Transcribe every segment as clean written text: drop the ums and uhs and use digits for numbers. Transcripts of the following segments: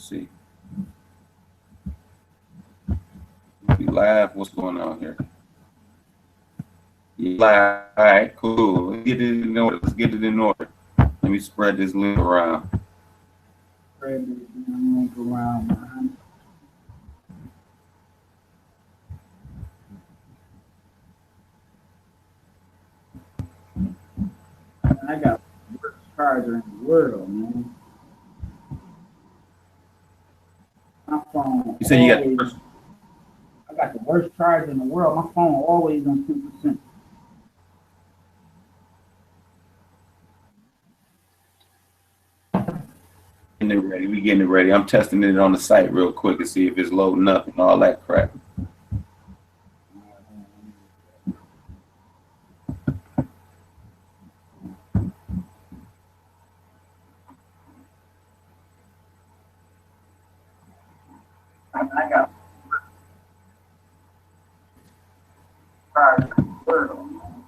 see. We live. What's going on here? You live. All right, cool. Let's get it in order. Let's get it in order. Let me spread this link around. Spread this link around, man. I got the worst charger in the world, man. My phone. You said you got always, the first. I got the worst charger in the world. My phone always on 2%. Getting it ready. We getting it ready. I'm testing it on the site real quick to see if it's loading up and all that crap. I got charger in the world, man.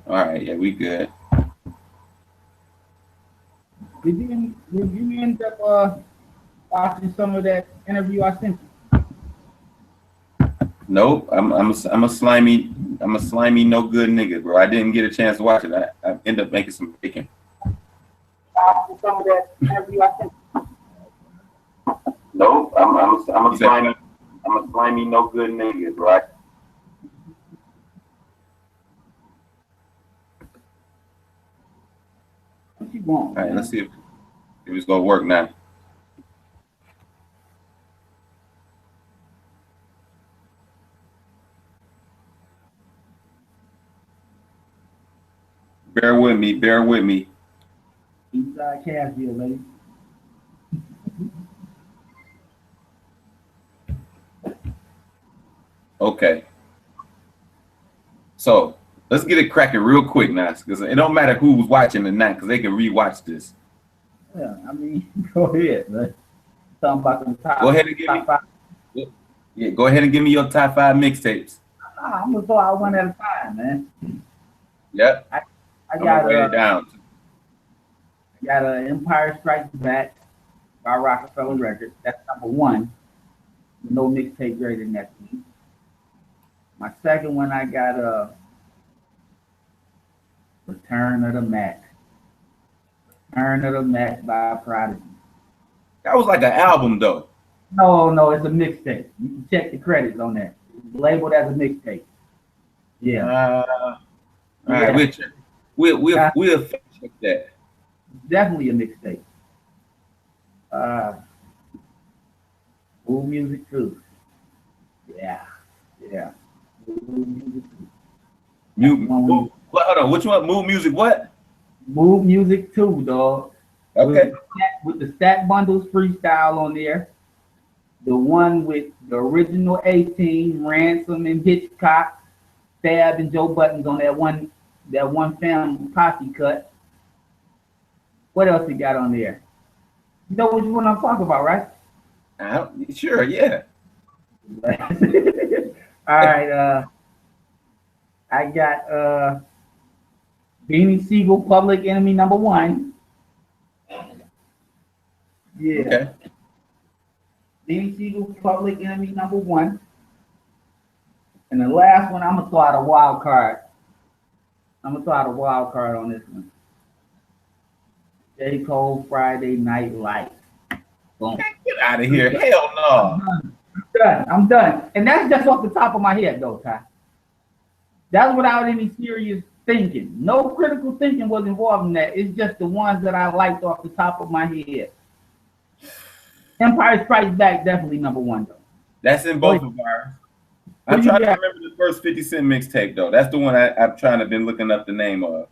All right, yeah, we good. Did you end up watching some of that interview I sent you? Nope, I'm a slimy no good nigga, bro. I didn't get a chance to watch it. I ended up making some bacon. Watching some of that interview I sent you. Nope, I'm a slimy no good nigga, bro. What you want? All right, let's see if it's gonna work now. Bear with me, bear with me. Eastside Cashville, baby. Okay. So let's get it cracking real quick now, because it don't matter who's watching or not, because they can rewatch this. Yeah, I mean, go ahead, man. Talking about the top. Go ahead and give me. Five. Yeah, go ahead and give me your top 5 mixtapes. I'm gonna throw out one at a time, man. Yep. I got write it down. I got Empire Strikes Back by Rockefeller Records. That's number 1. No mixtape greater than that to me. My second one, I got Return of the Mac. Return of the Mac by Prodigy. That was like an album, though. No, it's a mixtape. You can check the credits on that. It's labeled as a mixtape. Yeah. All right, we'll check that. Definitely a mixtape. Move Music too. Yeah. Move Music too. Hold on, which one? Move Music what? Move Music too, dog. Okay. With the Stack Bundles freestyle on there. The one with the original 18, Ransom and Hitchcock, Fab and Joe Buttons on that one family posse cut. What else he got on there? You know which one I'm talking about, right? Sure, yeah. All right, I got Beanie Siegel, Public Enemy number 1. Yeah. Okay. Beanie Siegel, Public Enemy number 1. And the last one, I'm gonna throw out a wild card. I'm gonna throw out a wild card on this one. J. Cole, Friday Night Lights. Boom. Get out of here. Hell no. I'm done. And that's just off the top of my head, though, Ty. That's without any serious thinking. No critical thinking was involved in that. It's just the ones that I liked off the top of my head. Empire Strikes Back, definitely number 1, though. That's in both of ours. I'm trying to remember the first 50 Cent mixtape, though. That's the one I'm trying to been looking up the name of.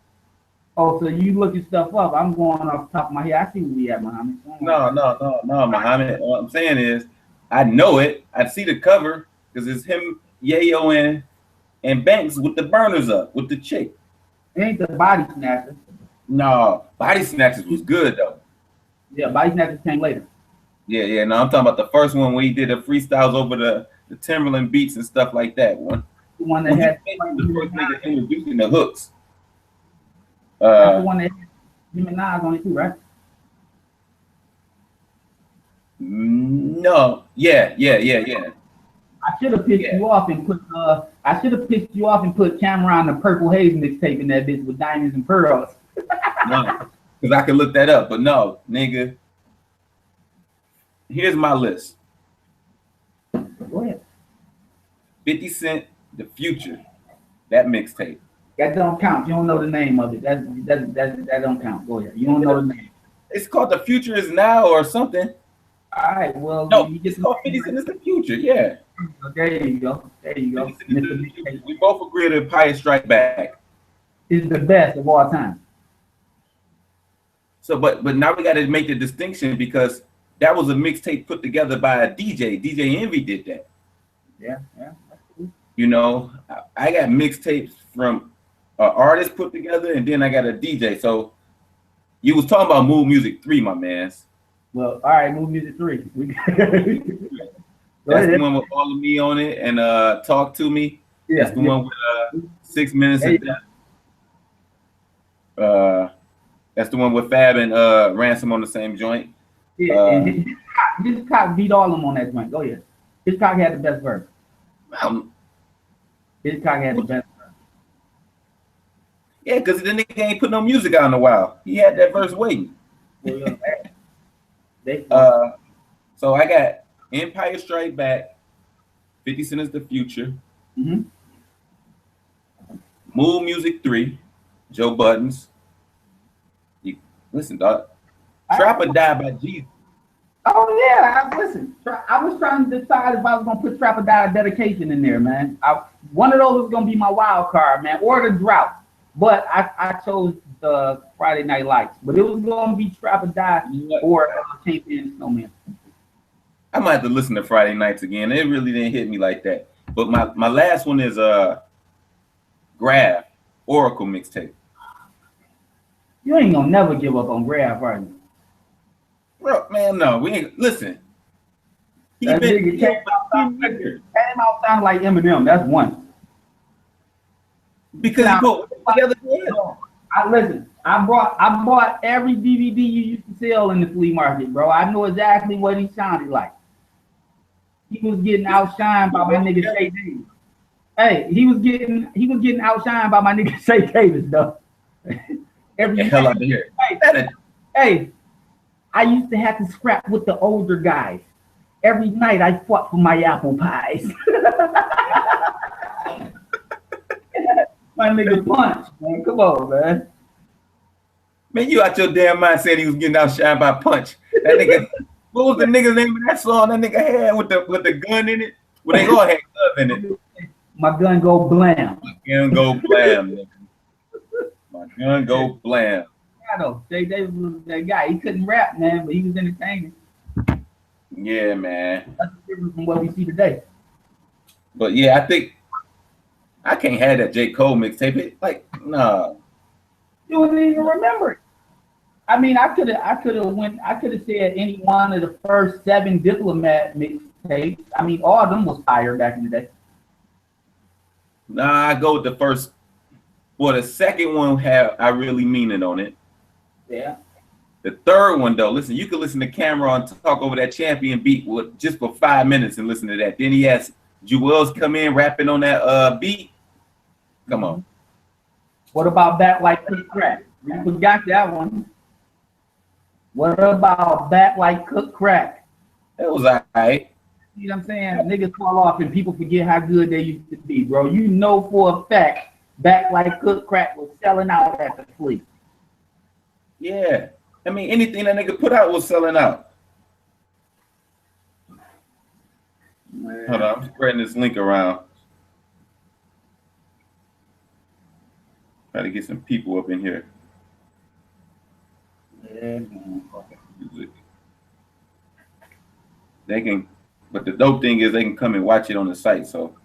Oh, so you looking stuff up. I'm going off the top of my head. I see where we at, Muhammad. No, Muhammad. What I'm saying is, I know it. I see the cover because it's him, Yayo, and Banks with the burners up, with the chick. It ain't the Body Snatchers. No, Body Snatchers was good, though. Yeah, Body Snatchers came later. Yeah. No, I'm talking about the first one where he did the freestyles over the Timberland beats and stuff like that. The one that had the first nigga introducing the hooks. That's the one that had Nicki Minaj on it too, right? No, yeah. I should have pissed you off and put Cameron the Purple Haze mixtape in that bitch with diamonds and pearls. No, because I can look that up, but no, nigga. Here's my list. Go ahead. 50 Cent, The Future, that mixtape. That don't count. You don't know the name of it. That don't count. Go ahead. You don't know the name. It's called The Future Is Now or something. All right. Well, no, it's called 50 Cent Is The Future. Yeah. There you go. We both agree that Empire Strike Back is the best of all time. So, but now we got to make the distinction because that was a mixtape put together by a DJ. DJ Envy did that. Yeah. You know, I got mixtapes from an artist put together, and then I got a DJ. So you was talking about Move Music 3, my man. Well, all right, Move Music 3. That's the one with All of Me on it and Talk to Me. Yeah, that's the one with 6 Minutes of Death. That's the one with Fab and Ransom on the same joint. Yeah, his cock beat all of them on that joint. Go ahead. His cock had the best verse. His cock had the best verse. Yeah, because the nigga ain't put no music out in a while. He had that verse waiting. So I got Empire Strike Back, 50 Cent Is The Future, Move Music 3, Joe Buttons. Listen, dog. Trap or Die by Jesus. Oh yeah, listen. I was trying to decide if I was gonna put Trap or Die dedication in there, man. One of those was gonna be my wild card, man, or the Drought. But I chose the Friday Night Lights. But it was gonna be Trap or Die or Champion Snowman. I might have to listen to Friday Nights again. It really didn't hit me like that. But my last one is Graph, Oracle mixtape. You ain't gonna never give up on Graph, are you? Bro, man, no, we ain't. Listen. Came out sounding like Eminem. That's one. Because he put together. I bought every DVD you used to sell in the flea market, bro. I know exactly what he sounded like. He was getting outshined by my nigga Shay Davis. Hey, he was getting outshined by my nigga Shay Davis, though. Every hell out of here. Hey, I used to have to scrap with the older guys. Every night I fought for my apple pies. My nigga Punch, man. Come on, man. Man, you out your damn mind saying he was getting outshined by Punch. That nigga, what was the nigga's name of that song that nigga had with the gun in it? Well, they all had guns in it. My gun go blam. My gun go blam, nigga. My gun go blam. I know. Jay Davis was that guy. He couldn't rap, man, but he was entertaining. Yeah, man. That's different from what we see today. But yeah, I think I can't have that J. Cole mixtape. Like, nah. You wouldn't even remember it. I mean, I could have said any one of the first 7 Diplomat mixtapes. I mean, all of them was fire back in the day. Nah, I go with the first. Well, the second one had I Really Mean It on it. Yeah. The third one, though, listen, you can listen to Cameron talk over that Champion beat just for 5 minutes and listen to that. Then he has Jewels come in rapping on that beat. Come on. What about Back Like Cook Crack? We forgot that one. What about Back Like Cook Crack? That was all right. You know what I'm saying? Niggas fall off and people forget how good they used to be, bro. You know for a fact Back Like Cook Crack was selling out at the flea. Yeah. I mean, anything that nigga put out was selling out. Man. Hold on, I'm spreading this link around. Try to get some people up in here. Yeah. They can, but the dope thing is they can come and watch it on the site. So.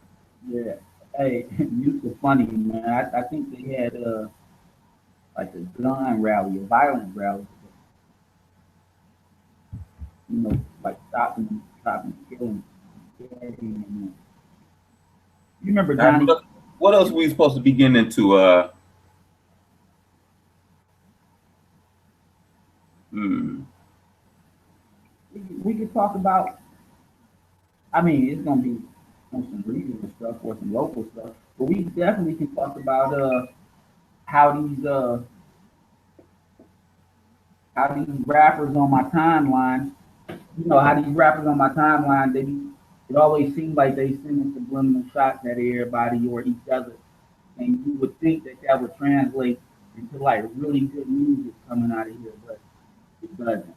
Yeah. Hey, you so funny, man. I think they had like a gun rally, a violent rally. You know, like stopping, killing. You remember Johnny? What else we supposed to be getting into? we could talk about. I mean, it's gonna be on some regional stuff or some local stuff, but we definitely can talk about how these uh how these rappers on my timeline, how these rappers on my timeline, it always seems like they sending subliminal shots at everybody or each other, and you would think that that would translate into like really good music coming out of here, but it doesn't.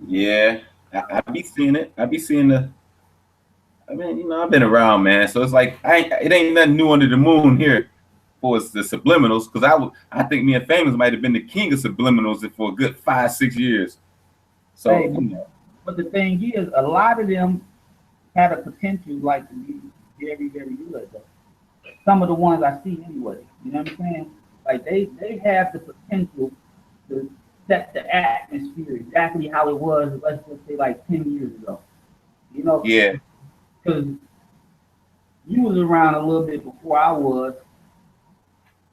Yeah, I be seeing it. I be seeing the. I mean, I've been around, man. So it's like it ain't nothing new under the moon here for the subliminals. Because I think me and Famous might have been the king of subliminals for a good 5-6 years. So, Hey, but the thing is, a lot of them had a potential like to be very, very good. Though. Some of the ones I see anyway, you know what I'm saying? Like they have the potential to set the atmosphere exactly how it was, let's just say like 10 years ago. You know, yeah, because you was around a little bit before I was,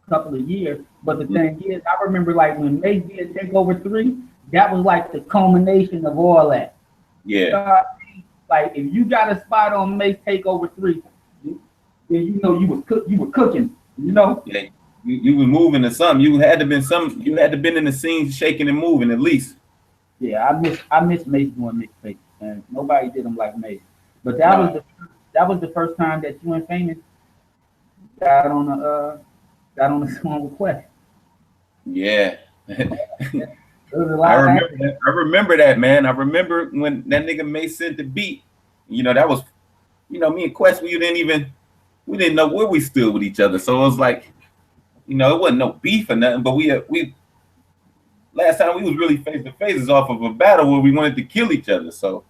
a couple of years. But the thing is, I remember like when they did Takeover 3, that was like the culmination of all that. yeah. You know what I mean? Like if you got a spot on Mace Takeover 3, then you were cooking, Yeah, you was moving to something. You had to been in the scene shaking and moving at least. Yeah, I miss Mace doing mixtapes, and nobody did them like Mace. But that was the first time that you and Famous got on a song request. Yeah. There was a lot I remember that, man. I remember when that nigga May sent the beat. That was, me and Quest, we didn't know where we stood with each other. So it was like, it wasn't no beef or nothing, but we last time we was really face to faces off of a battle where we wanted to kill each other. So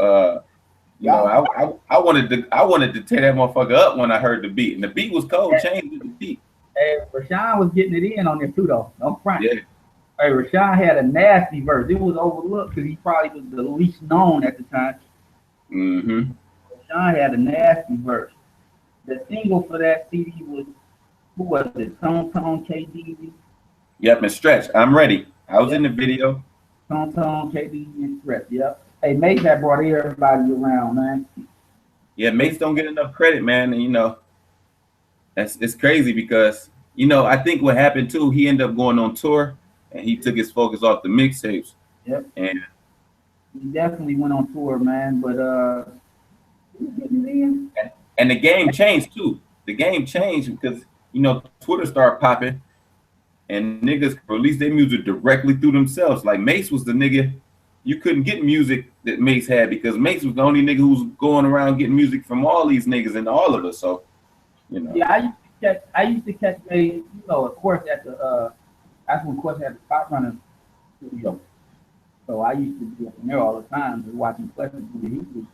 I wanted to tear that motherfucker up when I heard the beat. And the beat was cold, changed with the beat. Hey, Rashawn was getting it in on there too though. No front. Yeah. Hey, Rashawn had a nasty verse. It was overlooked because he probably was the least known at the time. Mm-hmm. Rashawn had a nasty verse. The single for that CD was, who was it? Tone KD. Yep, and Stretch. I'm ready. I was in the video. Tone KD and Stretch. Yep. Hey, Mace had brought everybody around, man. Yeah, Mace don't get enough credit, man. And it's crazy because I think what happened too, he ended up going on tour and he took his focus off the mixtapes. Yep. And he definitely went on tour, man. But and the game changed too. The game changed because Twitter started popping and niggas released their music directly through themselves. Like Mace was the nigga you couldn't get music that Mace had because Mace was the only nigga who was going around getting music from all these niggas and all of us. So yeah, I used to catch Mace, of course at the that's when Quest had the Spot Runner studio. So I used to be up in there all the time, just watching Quest do the Hebrew.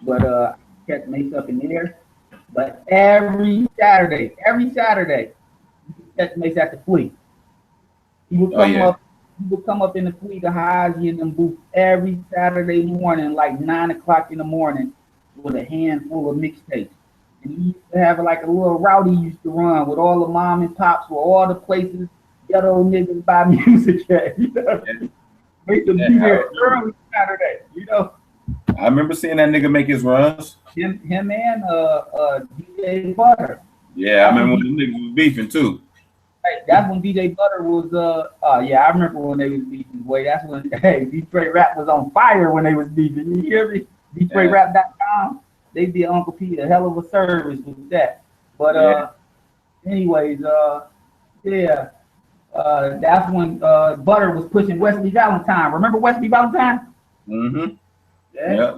But catch Mace up in there. But every Saturday, catch Mace at the Fleet. He would come up in the Fleet, the Haji in them booths every Saturday morning, like 9 o'clock in the morning, with a handful of mixtapes. And he used to have like a little route he used to run with all the mom and pops, with all the places ghetto niggas buy music at. Make them be there early Saturday, I remember seeing that nigga make his runs. Him and DJ Butter. Yeah, I remember when the niggas was beefing too. Hey, that's when DJ Butter was yeah, I remember when they was beefing. Boy, that's when Detroit Rap was on fire when they was beefing. You hear me? DetroitRap.com. They did Uncle P a hell of a service with that. But anyways, yeah. That's when Butter was pushing Wesley Valentine. Remember Wesley Valentine? Mm-hmm. Yeah.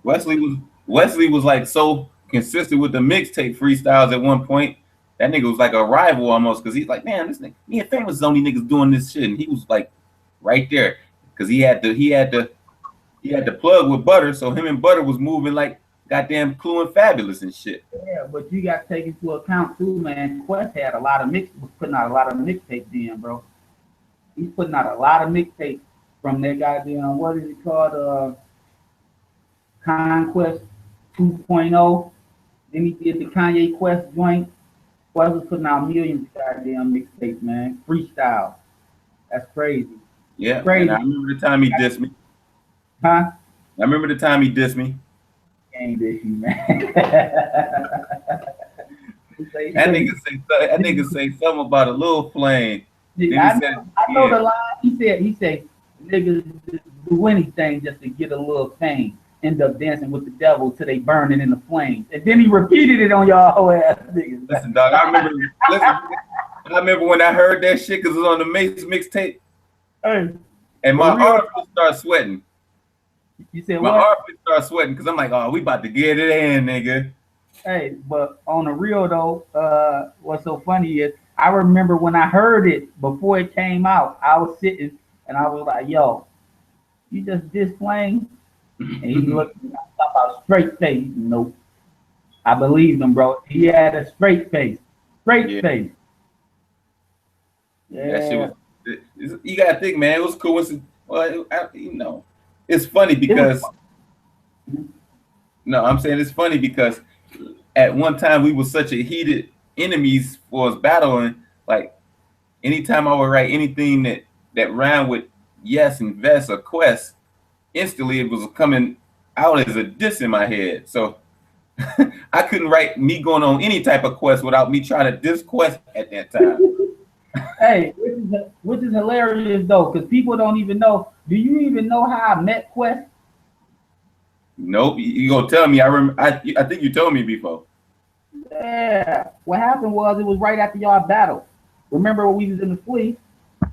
Wesley was like so consistent with the mixtape freestyles at one point. That nigga was like a rival almost because he's like, man, this nigga, me and Famous is the only niggas doing this shit, and he was like right there because he had to plug with Butter, so him and Butter was moving like goddamn Clue and Fabulous and shit. Yeah, but you got to take into account too, man. Quest had was putting out a lot of mixtapes then, bro. He's putting out a lot of mixtapes from that goddamn, what is it called? Conquest 2.0. Then he did the Kanye Quest joint. Quest was putting out millions of goddamn mixtapes, man. Freestyle. That's crazy. Yeah, crazy. I remember the time he dissed me. Huh? I remember the time he dissed me. Ain't this you, man? Say, That nigga say something about a little flame. Then he said, I know yeah, the line. He said, niggas just do anything just to get a little fame. End up dancing with the devil till they burning in the flames. And then he repeated it on y'all whole ass niggas. listen, dog. I remember when I heard that shit because it was on the Mace mixtape, Hey, and for my real. arms just start sweating. You said My what? arms just start sweating because I'm like, oh, we about to get it in, nigga. Hey, but on the real though, what's so funny is I remember when I heard it before it came out, I was sitting and I was like, "Yo, you just displaying?" And he looked at me, I talk about straight face. Nope, I believed him, bro. He had a straight face, straight Yeah, face. that shit Yeah, was. You gotta think, man. It was cool. Well, it's funny it was. because no, I'm saying it's funny because at one time we were such a heated enemies for us battling. Like anytime I would write anything that rhymed with yes and vest or quest, instantly it was coming out as a diss in my head. So I couldn't write me going on any type of quest without me trying to diss quest at that time. Hey, which is hilarious though, because people don't even know. Do you even know how I met Quest? Nope, you gonna tell me? I think you told me before. Yeah. What happened was it was right after y'all battle. Remember when we was in the fleet,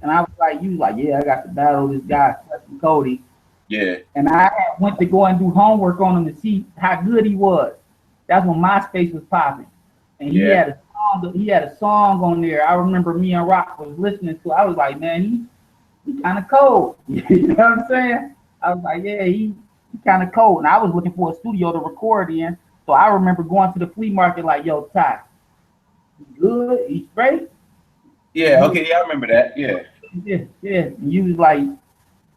and I was like, you was like, yeah, I got to battle this guy, Cody. Yeah, And I went to go and do homework on him to see how good he was. That's when MySpace was popping. And yeah, he had a song on there. I remember me and Rock was listening to. I was like, man, he kind of cold. You know what I'm saying? I was like, yeah, he kind of cold. And I was looking for a studio to record in. So I remember going to the flea market like, yo, Ty, he good, he straight. yeah. Okay, yeah, I remember that. Yeah, Yeah, yeah. And you was like,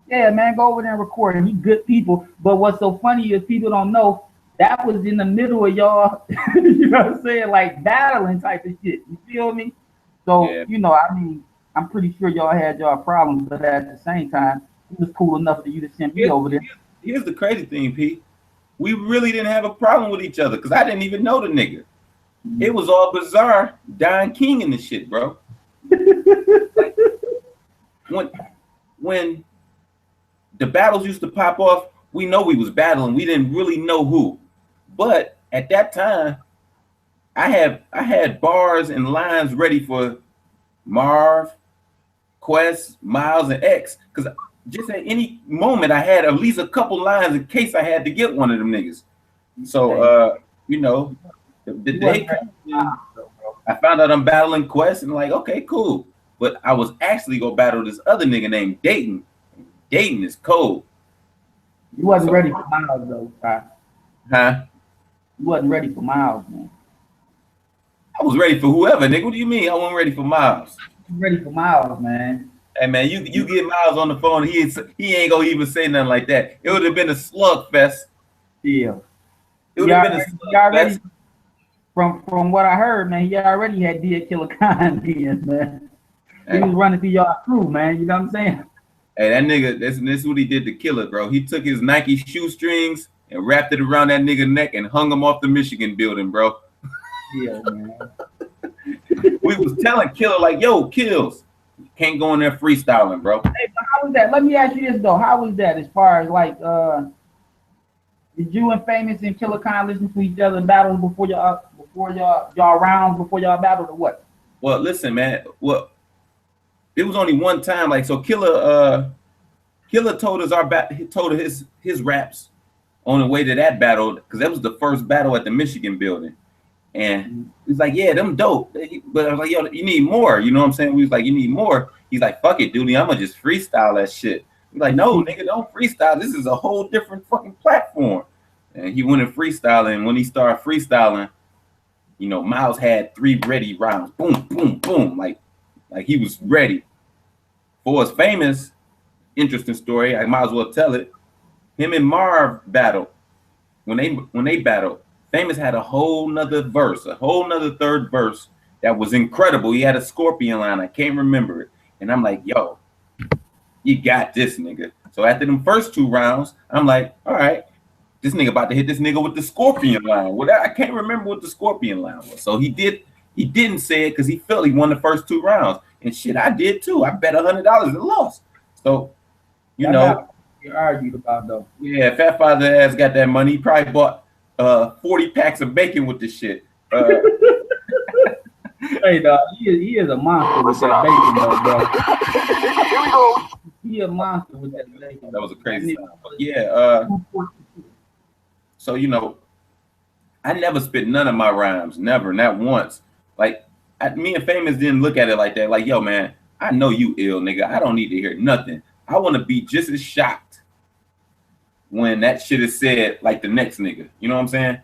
yeah, man, go over there and record. And he good people. But what's so funny is people don't know that was in the middle of y'all, you know what I'm saying? Like battling type of shit. You feel me? So, yeah. I mean, I'm pretty sure y'all had y'all problems, but at the same time, it was cool enough for you to send me Here's, over there. here's the crazy thing, Pete. We really didn't have a problem with each other because I didn't even know the nigga. It was all bizarre, Don King and the shit, bro. Like when the battles used to pop off, we know we was battling. We didn't really know who, but at that time, I had bars and lines ready for Marv, Quest, Miles, and X because just at any moment I had at least a couple lines in case I had to get one of them niggas. So the You day wasn't ready comes in, I found out I'm battling Quest and like, okay, cool. But I was actually gonna battle this other nigga named Dayton. Dayton is cold. You wasn't So, ready for Miles though, Ty. huh? You wasn't ready for Miles, man. I was ready for whoever, nigga. What do you mean? I wasn't ready for Miles. You ready for Miles, man. Hey man, you get Miles on the phone, he ain't gonna even say nothing like that. It would have been a slugfest. Yeah. It would have been a slugfest. From what I heard, man, he already had did Killer Khan in, man. He Hey, was running through y'all crew, man. You know what I'm saying? hey, that nigga, this is what he did to kill it, bro. He took his Nike shoestrings and wrapped it around that nigga neck and hung him off the Michigan building, bro. Yeah, man. We was telling Killer like, yo, Kills, can't go in there freestyling, bro. Hey, but how was that? Let me ask you this though. How was that as far as like did you and Famous and Killer Khan listen to each other battles before y'all rounds before y'all battled or what? Well, listen, man. Well, it was only one time. Like, so Killer told us he told his raps on the way to that battle because that was the first battle at the Michigan building. And he's like, yeah, them dope. But I was like, yo, you need more. You know what I'm saying? We was like, you need more. He's like, fuck it, dude. I'm gonna just freestyle that shit. He's like, no, nigga, don't freestyle. This is a whole different fucking platform. And he went and freestyling. And when he started freestyling, Miles had 3 ready rounds. Boom, boom, boom. Like he was ready. For his famous, interesting story, I might as well tell it. Him and Marv battled. When they battled, Famous had a whole nother verse, a whole nother third verse that was incredible. He had a scorpion line. I can't remember it. And I'm like, yo, you got this, nigga. So after them first 2 rounds, I'm like, all right, this nigga about to hit this nigga with the scorpion line. Well, I can't remember what the scorpion line was. So he didn't say it because he felt he won the first 2 rounds. And shit, I did too. I bet $100 and lost. So, you That's know, not you argued about though. yeah, Fat Father ass got that money. He probably bought 40 packs of bacon with this shit. Hey, dog, he is a monster with that bacon, though, bro. Here we go. He a monster with that bacon. That was a crazy time. But yeah, so you know, I never spit none of my rhymes, never, not once. Like me and Famous didn't look at it like that. Like, yo, man, I know you ill, nigga. I don't need to hear nothing. I want to be just as shocked when that shit is said like the next nigga. You know what I'm saying?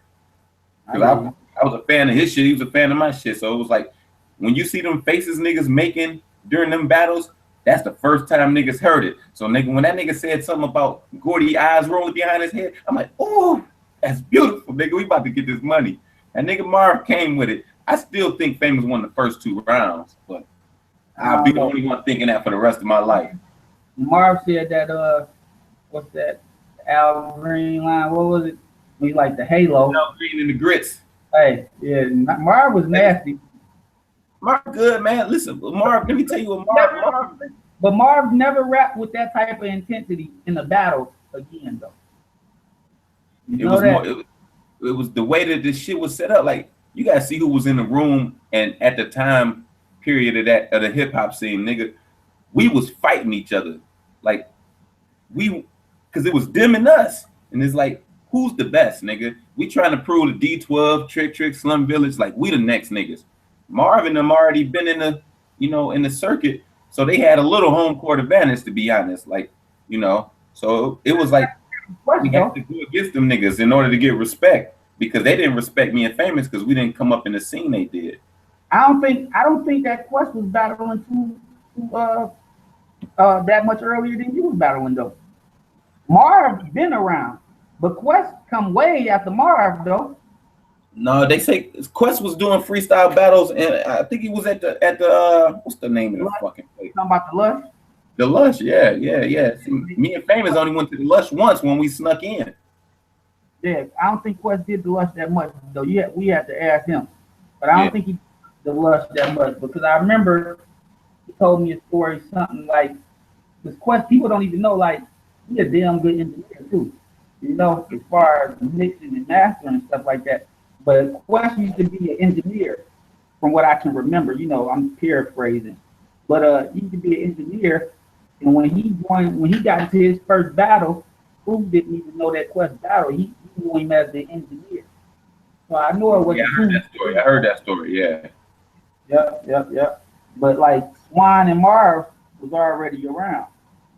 Because I was a fan of his shit. He was a fan of my shit. So it was like, when you see them faces niggas making during them battles, that's the first time niggas heard it. So nigga, when that nigga said something about Gordy eyes rolling behind his head, I'm like, oh, that's beautiful, nigga. We about to get this money. And nigga Marv came with it. I still think Famous won the first 2 rounds, but I'll be the only one thinking that for the rest of my life. Marv said that what's that? Al Green line, what was it? We like the Halo. Al Green and the Grits. Hey, yeah, Marv was nasty. Marv good, man. Listen, Marv, let me tell you what Marv. But Marv never rapped with that type of intensity in the battle again, though. It was the way that this shit was set up. Like, you gotta see who was in the room, and at the time period of the hip hop scene, nigga, we was fighting each other. Like, because it was them and us, and it's like, who's the best, nigga? We trying to prove the D12, Trick, Slum Village, like we the next niggas. Marv and them already been in the, in the circuit, so they had a little home court advantage, to be honest. Like, so it was like we had to go against them niggas in order to get respect, because they didn't respect me and Famous because we didn't come up in the scene they did. I don't think that Quest was battling too that much earlier than you was battling though. Marv been around, but Quest come way after Marv though. No, they say Quest was doing freestyle battles, and I think he was at the what's the name of the fucking place? Talking about the Lush? The Lush, yeah. See, me and Famous only went to the Lush once when we snuck in. Yeah, I don't think Quest did the Lush that much though. We had to ask him, but I don't think he did the Lush that much, because I remember he told me a story something like, because Quest people don't even know, like, he's a damn good engineer too, as far as mixing and mastering and stuff like that. But Quest used to be an engineer, from what I can remember. I'm paraphrasing, but he used to be an engineer. And when he got into his first battle, who didn't even know that Quest battle? He knew him as the engineer. So I know it was. Yeah, I heard that story. Yeah. Yep. But like Swan and Marv was already around.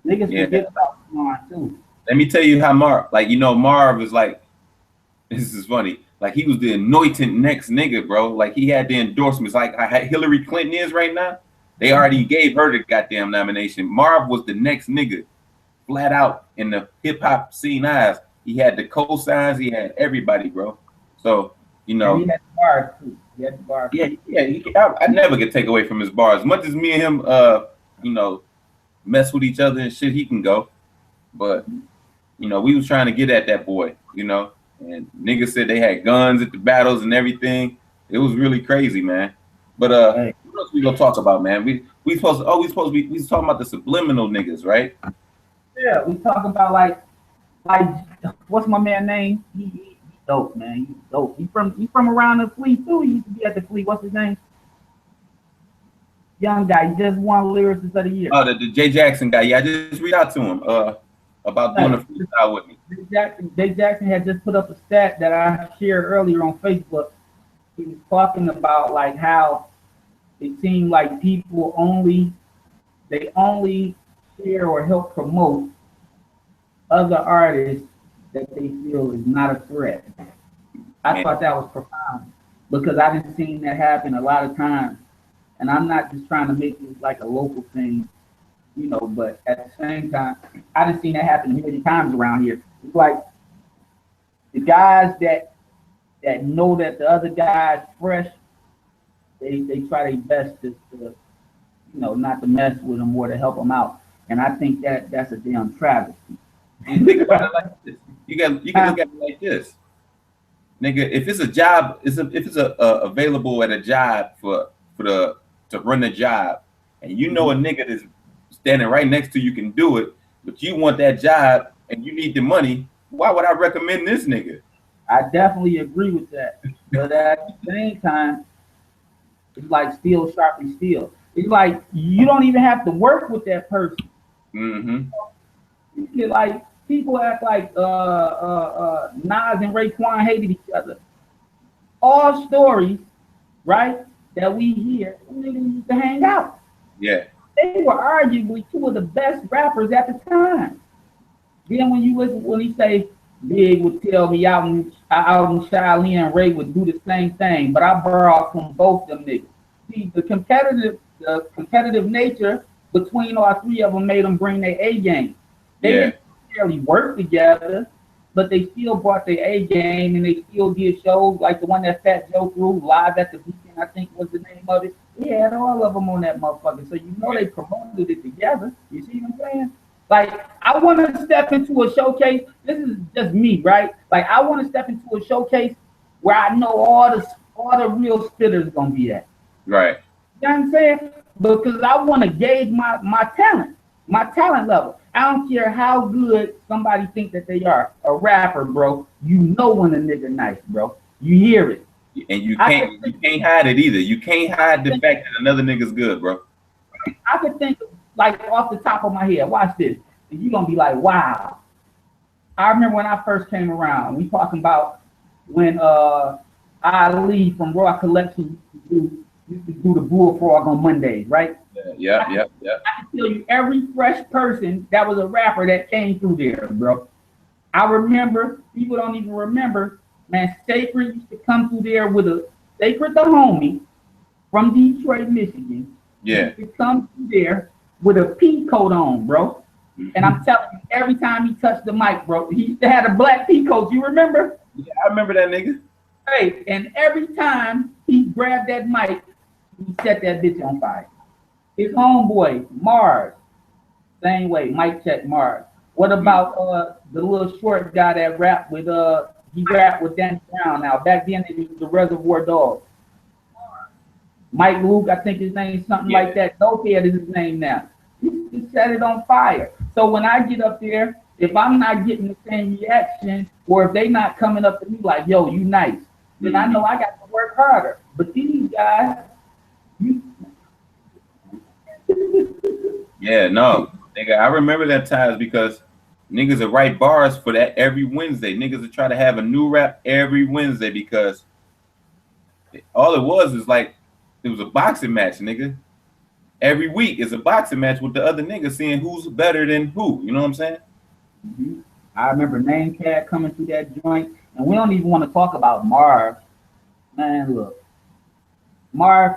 Niggas forget about Swan too. Let me tell you how Marv, Marv is like, this is funny. Like, he was the anointed next nigga, bro. Like, he had the endorsements, like how Hillary Clinton is right now. They already gave her the goddamn nomination. Marv was the next nigga, flat out, in the hip hop scene eyes. He had the cosigns, he had everybody, bro. So, And he had the bars too. Yeah. I never could take away from his bars. As much as me and him, mess with each other and shit, he can go. But, we was trying to get at that boy, and niggas said they had guns at the battles and everything. It was really crazy, man. But what else we gonna talk about, man? We talking about the subliminal niggas, right? Yeah, we talking about like what's my man name? He dope, man. He's dope. He from around the Fleet too. He used to be at the Fleet. What's his name? Young guy. He just won Lyricist of the Year. Oh, the Jay Jackson guy. Yeah, I just reached out to him about doing a freestyle with me. Jay Jackson had just put up a stat that I shared earlier on Facebook. He was talking about like how it seemed like people only share or help promote other artists that they feel is not a threat. I thought that was profound, because I didn't see that happen a lot of times. And I'm not just trying to make this like a local thing, but at the same time, I didn't see that happen many times around here. It's like the guys that know that the other guy's fresh, they try their best to not to mess with them or to help them out. And I think that that's a damn travesty. And think about it like this. You can look at it like this. Nigga, if it's a job, if it's available at a job for the to run the job, and you know a nigga that's standing right next to you can do it, but you want that job and you need the money, why would I recommend this nigga? I definitely agree with that. But at the same time, it's like steel sharply steel. It's like you don't even have to work with that person. Mm-hmm. You get like people act like Nas and Raekwon hated each other. All stories, right, that we hear, niggas used to hang out. Yeah. They were arguably two of the best rappers at the time. Then when you listen, when he say Big would tell me out in Shaolin and Ray would do the same thing, but I borrowed from both them niggas. See, the competitive nature between all three of them made them bring their A game. They didn't necessarily work together, but they still brought their A game, and they still did shows like the one that Fat Joe threw live at the Beacon, I think was the name of it. He had all of them on that motherfucker, so you know they promoted it together. You see what I'm saying? Like, I want to step into a showcase. This is just me, right? Like, I want to step into a showcase where I know all the real spitters gonna be at. Right. You know what I'm saying? Because I want to gauge my talent level. I don't care how good somebody think that they are. A rapper, bro, you know when a nigga nice, bro. You hear it. And you can't hide it either. You can't hide the fact that another nigga's good, bro. I could think like off the top of my head. Watch this. And you're gonna be like, wow. I remember when I first came around, we talking about when Ali from Raw Collection used to do the Bullfrog on Mondays, right? Yeah. I can tell you every fresh person that was a rapper that came through there, bro. I remember, people don't even remember, man, Sacred used to come through there with a Sacred the homie from Detroit, Michigan. Yeah. He used to come through there with a pea coat on, bro. And I'm telling you, every time he touched the mic, bro, he used to have a black pea coat. You remember? Yeah, I remember that nigga. Hey, and every time he grabbed that mic, he set that bitch on fire. His homeboy, Mars, same way, mic check Mars. What about the little short guy that rapped with he rapped with Danny Brown now. Back then it was the Reservoir Dogs. Mike Luke, I think his name is something like that. Dopehead is his name now. He set it on fire. So when I get up there, if I'm not getting the same reaction, or if they not coming up to me like, yo, you nice, then I know I got to work harder. But these guys, yeah, no, nigga, I remember that times because niggas will write bars for that every Wednesday. Niggas will try to have a new rap every Wednesday because all it was is like it was a boxing match, nigga. Every week is a boxing match with the other niggas seeing who's better than who. You know what I'm saying? Mm-hmm. I remember Name Cat coming through that joint, and we don't even want to talk about Marv. Man, look, Marv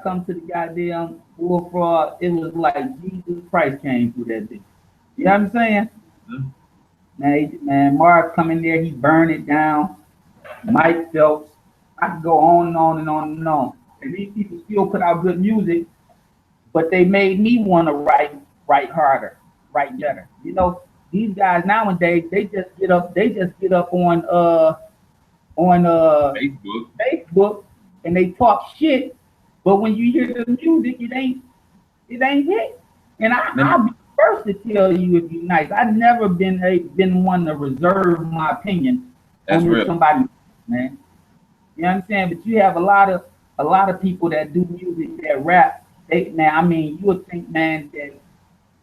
come to the goddamn Bullfrog. It was like Jesus Christ came through that bitch. You know what I'm saying? Mm-hmm. Man, Marv come in there, he burned it down. Mike Phelps. I could go on and on and on and on. And these people still put out good music, but they made me want to write harder, write better. You know, these guys nowadays, they just get up on Facebook and they talk shit, but when you hear the music, it ain't it. And I'll be first to tell you if you're nice. I've never been one to reserve my opinion on somebody, man. You know what I'm saying? But you have a lot of people that do music, that rap. You would think, man, that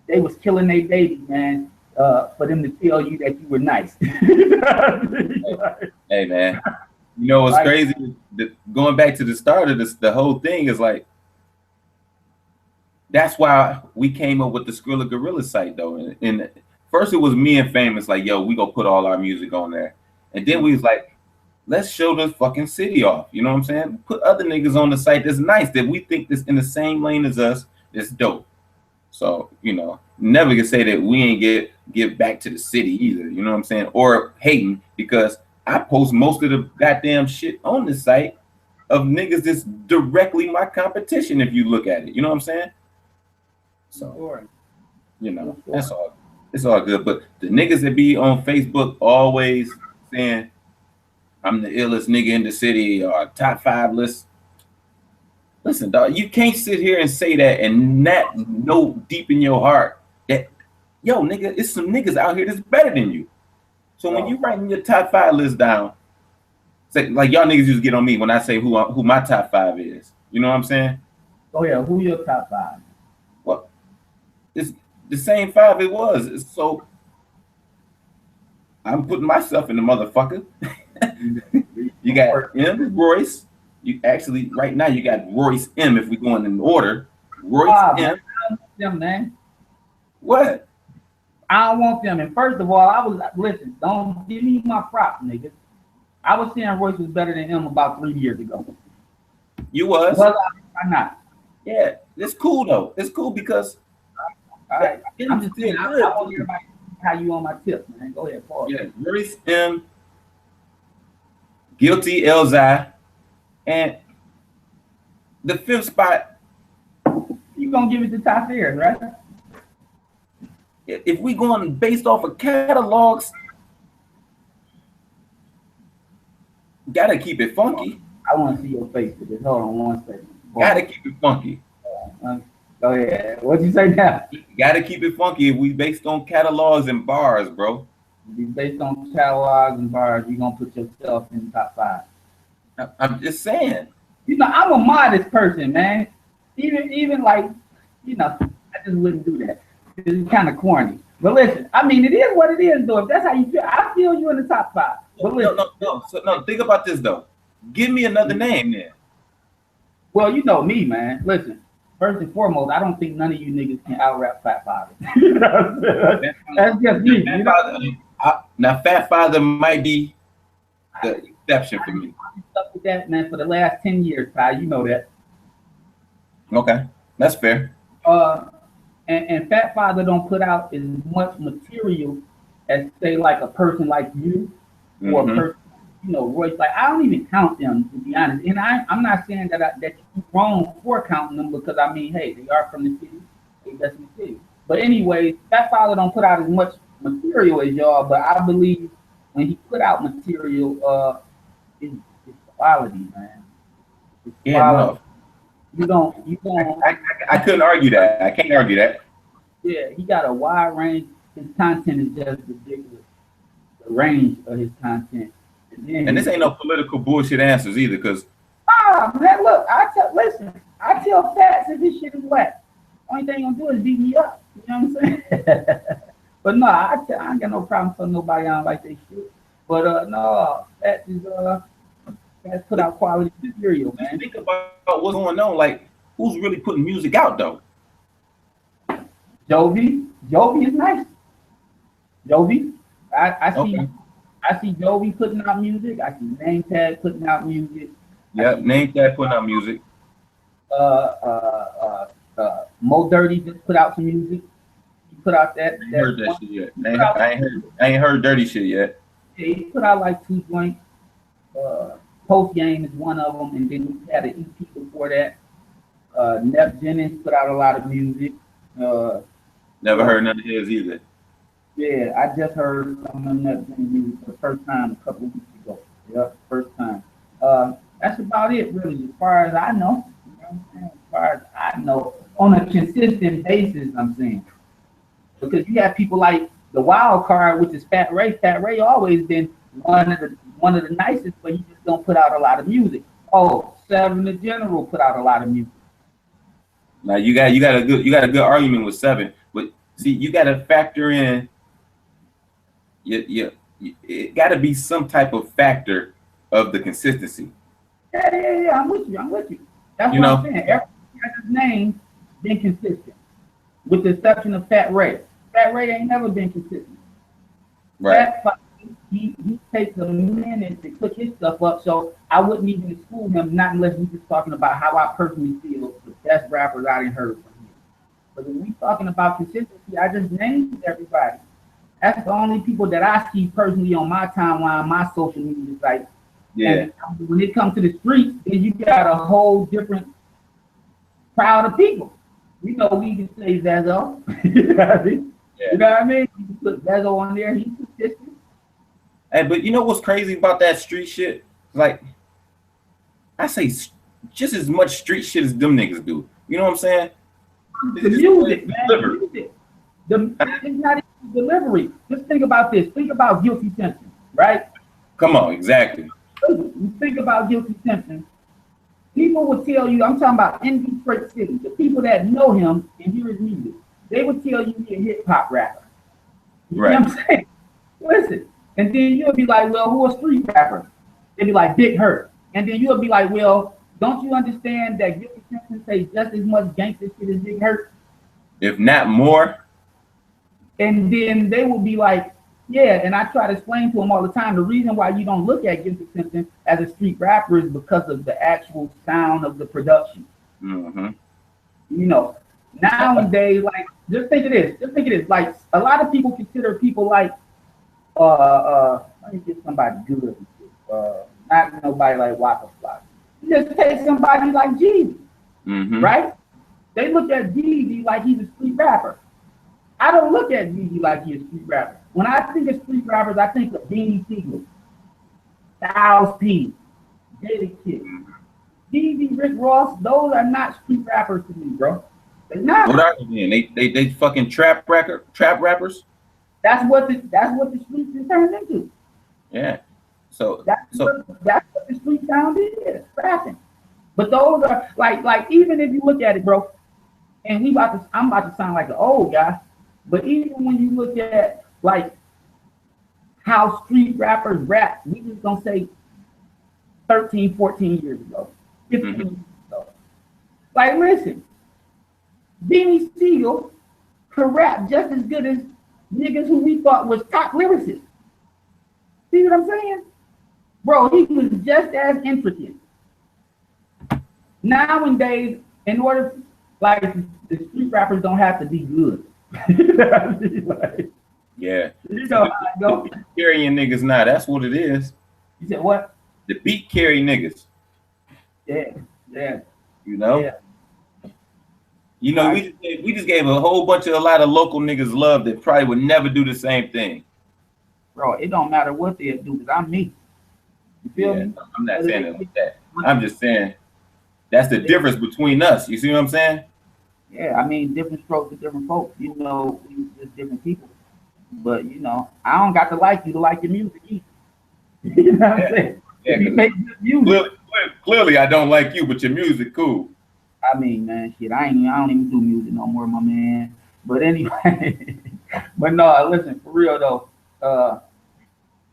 they was killing their baby, man, for them to tell you that you were nice. Hey, man. You know what's crazy? Going back to the start of this, the whole thing is like, that's why we came up with the Skrilla Gorilla site, though. And first it was me and Famous, like, yo, we gonna put all our music on there. And then we was like, let's show the fucking city off. You know what I'm saying? Put other niggas on the site that's nice, that we think that's in the same lane as us, that's dope. So, you know, never can say that we ain't give back to the city either. You know what I'm saying? Or hating, because I post most of the goddamn shit on the site of niggas that's directly my competition if you look at it. You know what I'm saying? So, You know, that's all. It's all good. But the niggas that be on Facebook always saying I'm the illest nigga in the city or top 5 list. Listen, dog, you can't sit here and say that and not know deep in your heart that, yo, nigga, it's some niggas out here that's better than you. So when you writing your top 5 list down, say, like y'all niggas used to get on me when I say who my top 5 is. You know what I'm saying? Oh yeah, who your top 5? Well, it's the same 5 it was. So I'm putting myself in the motherfucker. You got M, Royce. You actually right now you got Royce M. If we going in order, Royce M. I don't want them, man. What? I don't want them. And first of all, listen. Don't give me my props, nigga. I was saying Royce was better than him about 3 years ago. You was? Well, I'm not. Yeah, it's cool though. It's cool because all right. I'm just saying. I want everybody how you on my tip, man. Go ahead, Paul. Yeah, Royce M. Guilty Elzai. And the 5th spot, you gonna give it to Taseer, right? If we going based off of catalogs, gotta keep it funky. I want to see your face for this. Hold on one second. Gotta keep it funky. Go ahead. What'd you say now? Gotta keep it funky if we based on catalogs and bars, bro. If you based on catalogs and bars, you're gonna put yourself in the top 5. I'm just saying. You know, I'm a modest person, man. Even like, you know, I just wouldn't do that. It's kind of corny. But listen, I mean, it is what it is, though. If that's how you feel, I feel you in the top 5. But listen, no. Think about this though. Give me another name then. Well, you know me, man. Listen, first and foremost, I don't think none of you niggas can out-rap Fat Father. You know what I'm saying? That's just me. Now, Fat Father might be the exception for me. Stuck with that, man, for the last 10 years, Ty. You know that. Okay, that's fair. And Fat Father don't put out as much material as say like a person like you or a person, you know, Royce. Like I don't even count them, to be honest. And I'm not saying that you're wrong for counting them, because I mean, hey, they are from the city, they best in the city. But anyway, Fat Father don't put out as much material as y'all, but I believe when he put out material, it's quality, man. It's quality. You don't. I couldn't argue that. I can't argue that. Yeah, he got a wide range. His content is just ridiculous. The range of his content. And this ain't no political bullshit answers either, because. Man, look, listen. I tell Fats if this shit is whack. Only thing he gonna do is beat me up. You know what I'm saying? But no, I ain't got no problem telling nobody I don't like they shit. But no, Fats is has put out quality material, man. Think about what's going on. Like, who's really putting music out though? Jovi is nice. Jovi, I see Jovi putting out music. I see Name Tag putting out music. Yep, Name Tag putting out music. Mo Dirty just put out some music. He put out that. I ain't heard that shit yet. I ain't heard Dirty shit yet. Yeah, he put out like 2 joints. Post Game is one of them, and then we had an EP before that. Neff Jennings put out a lot of music. Never heard none of his either. Yeah, I just heard some of Neff Jennings music for the first time a couple of weeks ago. Yep, first time. That's about it, really, as far as I know. You know what I'm saying? As far as I know, on a consistent basis, I'm saying. Because you have people like the wild card, which is Fat Ray. Fat Ray always been one of the nicest, but he just don't put out a lot of music. Oh, Seven the General put out a lot of music. Now you got a good argument with Seven, but see, you got to factor in. It got to be some type of factor of the consistency. Yeah. I'm with you. That's what I'm saying. Every guy's name been consistent, with the exception of Fat Ray. Fat Ray ain't never been consistent. Right. He takes a minute to cook his stuff up, so I wouldn't even exclude him, not unless we're just talking about how I personally feel the best rappers I didn't heard from him. But when we talking about consistency, I just named everybody. That's the only people that I see personally on my timeline, my social media site. Yeah. And when it comes to the streets, then you got a whole different crowd of people. We know we can say Zazo. You know what I mean? Yeah. You know what I mean? You can put Zazo on there. He's consistent. Hey, but you know what's crazy about that street shit? Like, I say just as much street shit as them niggas do. You know what I'm saying? The music, man. The music. It's not even delivery. Just think about this. Think about Guilty Simpson, right? Come on, exactly. You think about Guilty Simpson. People would tell you, I'm talking about in Detroit City, the people that know him and hear his music, they would tell you he's a hip hop rapper. You right. know what I'm saying? Listen. And then you'll be like, well, who a street rapper? They'd be like, Big Hurt. And then you'll be like, well, don't you understand that Guilty Simpson say just as much gangster shit as Big Hurt? If not more. And then they will be like, yeah, and I try to explain to them all the time, the reason why you don't look at Guilty Simpson as a street rapper is because of the actual sound of the production. Mm-hmm. You know, nowadays, like, just think of this. Like, a lot of people consider people like, let me get somebody good. Not nobody like Waka Flocka. You just take somebody like Jeezy, right? They look at Jeezy like he's a street rapper. I don't look at Jeezy like he's a street rapper. When I think of street rappers, I think of Beanie Sigel, Styles P, Jada Kid, Jeezy, Rick Ross. Those are not street rappers to me, bro. They're not. What are they then? They fucking trap rappers. That's what the streets is turned into. Yeah. So that's what the street sound is, rapping. But those are like even if you look at it, bro, and I'm about to sound like an old guy, but even when you look at like how street rappers rap, we just gonna say 13, 14 years ago, 15 years ago. Like, listen, Beanie Sigel could rap just as good as niggas who we thought was top lyricists. See what I'm saying? Bro, he was just as intricate. Nowadays, in order, like, the street rappers don't have to be good. Like, yeah. You know how I go. Beat carrying niggas now, that's what it is. You said what? The beat carry niggas. Yeah. You know? Yeah. You know, we just gave a lot of local niggas love that probably would never do the same thing. Bro, it don't matter what they do, because I'm me. You feel me? I'm not saying it like that. I'm just saying that's the difference between us. You see what I'm saying? Yeah, I mean, different strokes for different folks. You know, we just different people. But, you know, I don't got to like you to like your music either. You know what I'm saying? Yeah, you make good music. Clearly, I don't like you, but your music cool. I mean, man, shit, I don't even do music no more, my man. But anyway, but no, listen, for real though,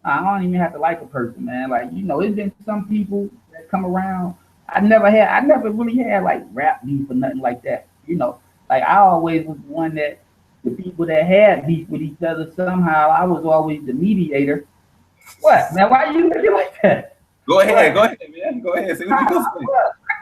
I don't even have to like a person, man. Like, you know, it's been some people that come around. I never really had like rap beef or nothing like that. You know, like I always was one that the people that had beef with each other, somehow I was always the mediator. What, man? Why you looking like that? Go ahead, man. Go ahead. See what you gonna say.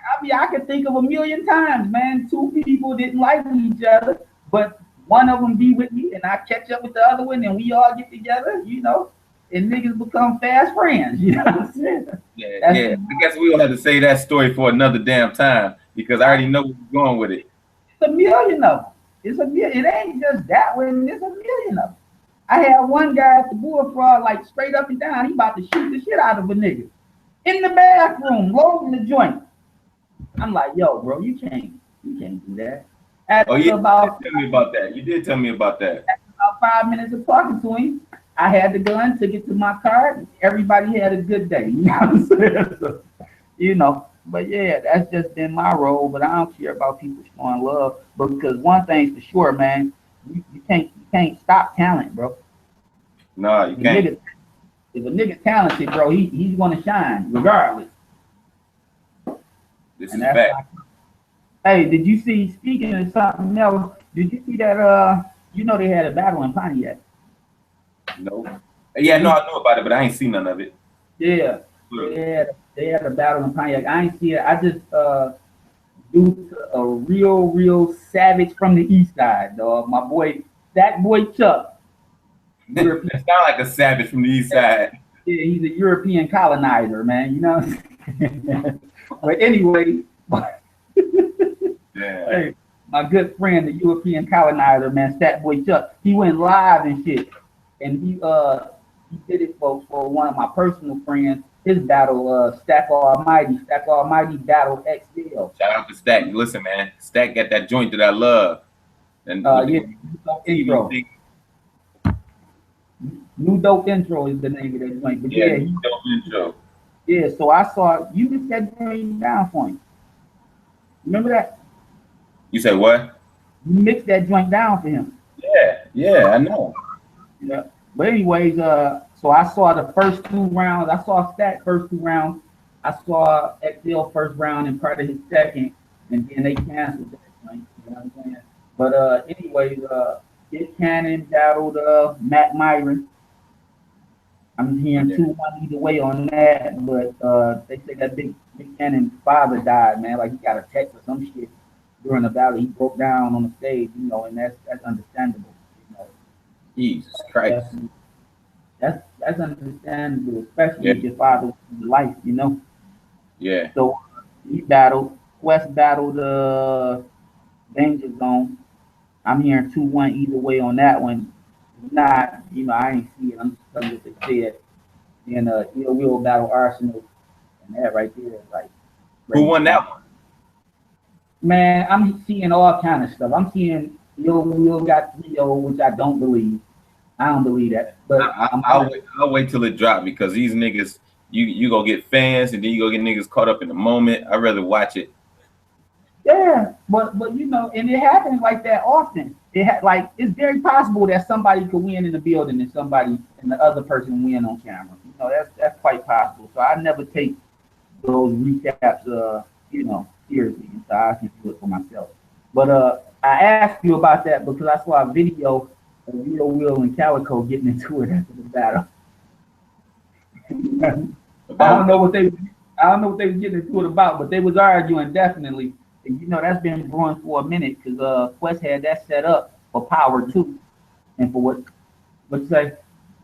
I mean, I could think of a million times, man. Two people didn't like each other, but one of them be with me, and I catch up with the other one, and we all get together, you know, and niggas become fast friends. You know what I'm saying? Yeah. I guess we will have to say that story for another damn time because I already know where you're going with it. It's a million of them. It ain't just that one. It's a million of them. I had one guy at the Bullfrog, like straight up and down. He about to shoot the shit out of a nigga in the bathroom, loading the joint. I'm like, yo, bro, you can't do that. You did tell me about that. You did tell me about that. After about 5 minutes of talking to him, I had the gun, took it to my car. Everybody had a good day. You know what I'm saying? So, you know, but yeah, that's just been my role. But I don't care about people showing love. Because one thing's for sure, man, you can't stop talent, bro. No, you can't. If a nigga talented, bro, he's gonna shine regardless. This is bad. Hey, did you see? Speaking of something else, did you see that? You know they had a battle in Pontiac. No. Yeah, no, I know about it, but I ain't seen none of it. Yeah, they had a battle in Pontiac. I ain't see it. I just due to a real savage from the east side, dog. My boy, that boy Chuck. It sound like a savage from the east side. Yeah, he's a European colonizer, man. You know. But anyway, yeah. my good friend, the European colonizer, man, Stat Boy Chuck, he went live and shit, and he did it for one of my personal friends. His battle, Stack Almighty battle XL. Shout out to Stack. Listen, man, Stack got that joint that I love. And Yeah, intro. New Dope Intro is the name of that joint. But yeah, dope intro. Yeah, so I saw you just that joint down for him. Remember that? You say what? You mixed that joint down for him. Yeah, I know. Yeah. But anyways, so I saw the first 2 rounds. I saw Stat first 2 rounds. I saw XL first round and part of his second, and then they canceled that joint. You know what I'm saying? But anyways, Kid Cannon battled Matt Myron. I'm hearing 2-1 either way on that, but they say that Big Cannon's father died, man. Like he got a text or some shit during the battle. He broke down on the stage, you know, and that's understandable. You know, Jesus Christ. That's understandable, especially if your father was in life, you know. Yeah. So he battled. Quest battled Danger Zone. I'm hearing 2-1 either way on that one. Not, you know, I ain't see it. I'm just telling you what they said. And Ill Will battle Arsenal, and that right there is like. Who won that one? Man, I'm seeing all kind of stuff. I'm seeing Ill Will got 3-0, which I don't believe. I don't believe that. But I'll wait till it drop because these niggas, you go get fans and then you go get niggas caught up in the moment. I'd rather watch it. Yeah, but you know, and it happens like that often. Like it's very possible that somebody could win in the building and the other person win on camera. You know, that's quite possible. So I never take those recaps, you know, seriously, and so I can do it for myself. But I asked you about that because I saw a video of Real Will and Calico getting into it after the battle. I don't know what they was getting into it about, but they was arguing definitely. And you know that's been brewing for a minute because Quest had that set up for Power 2, and for what you say?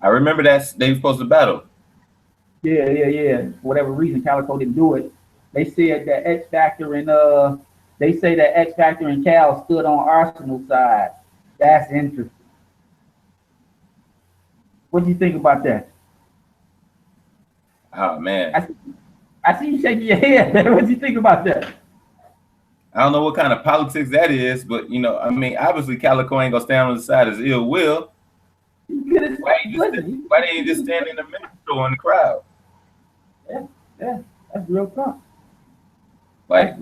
I remember that they were supposed to battle. Yeah. For whatever reason, Calico didn't do it. They said that X Factor and they say that X Factor and Cal stood on Arsenal side. That's interesting. What do you think about that? Oh man, I see you shaking your head. What do you think about that? I don't know what kind of politics that is, but you know, I mean, obviously Calico ain't gonna stand on the side as Ill Will. Why didn't you just stand in the middle in the crowd? Yeah, that's real talk. Like,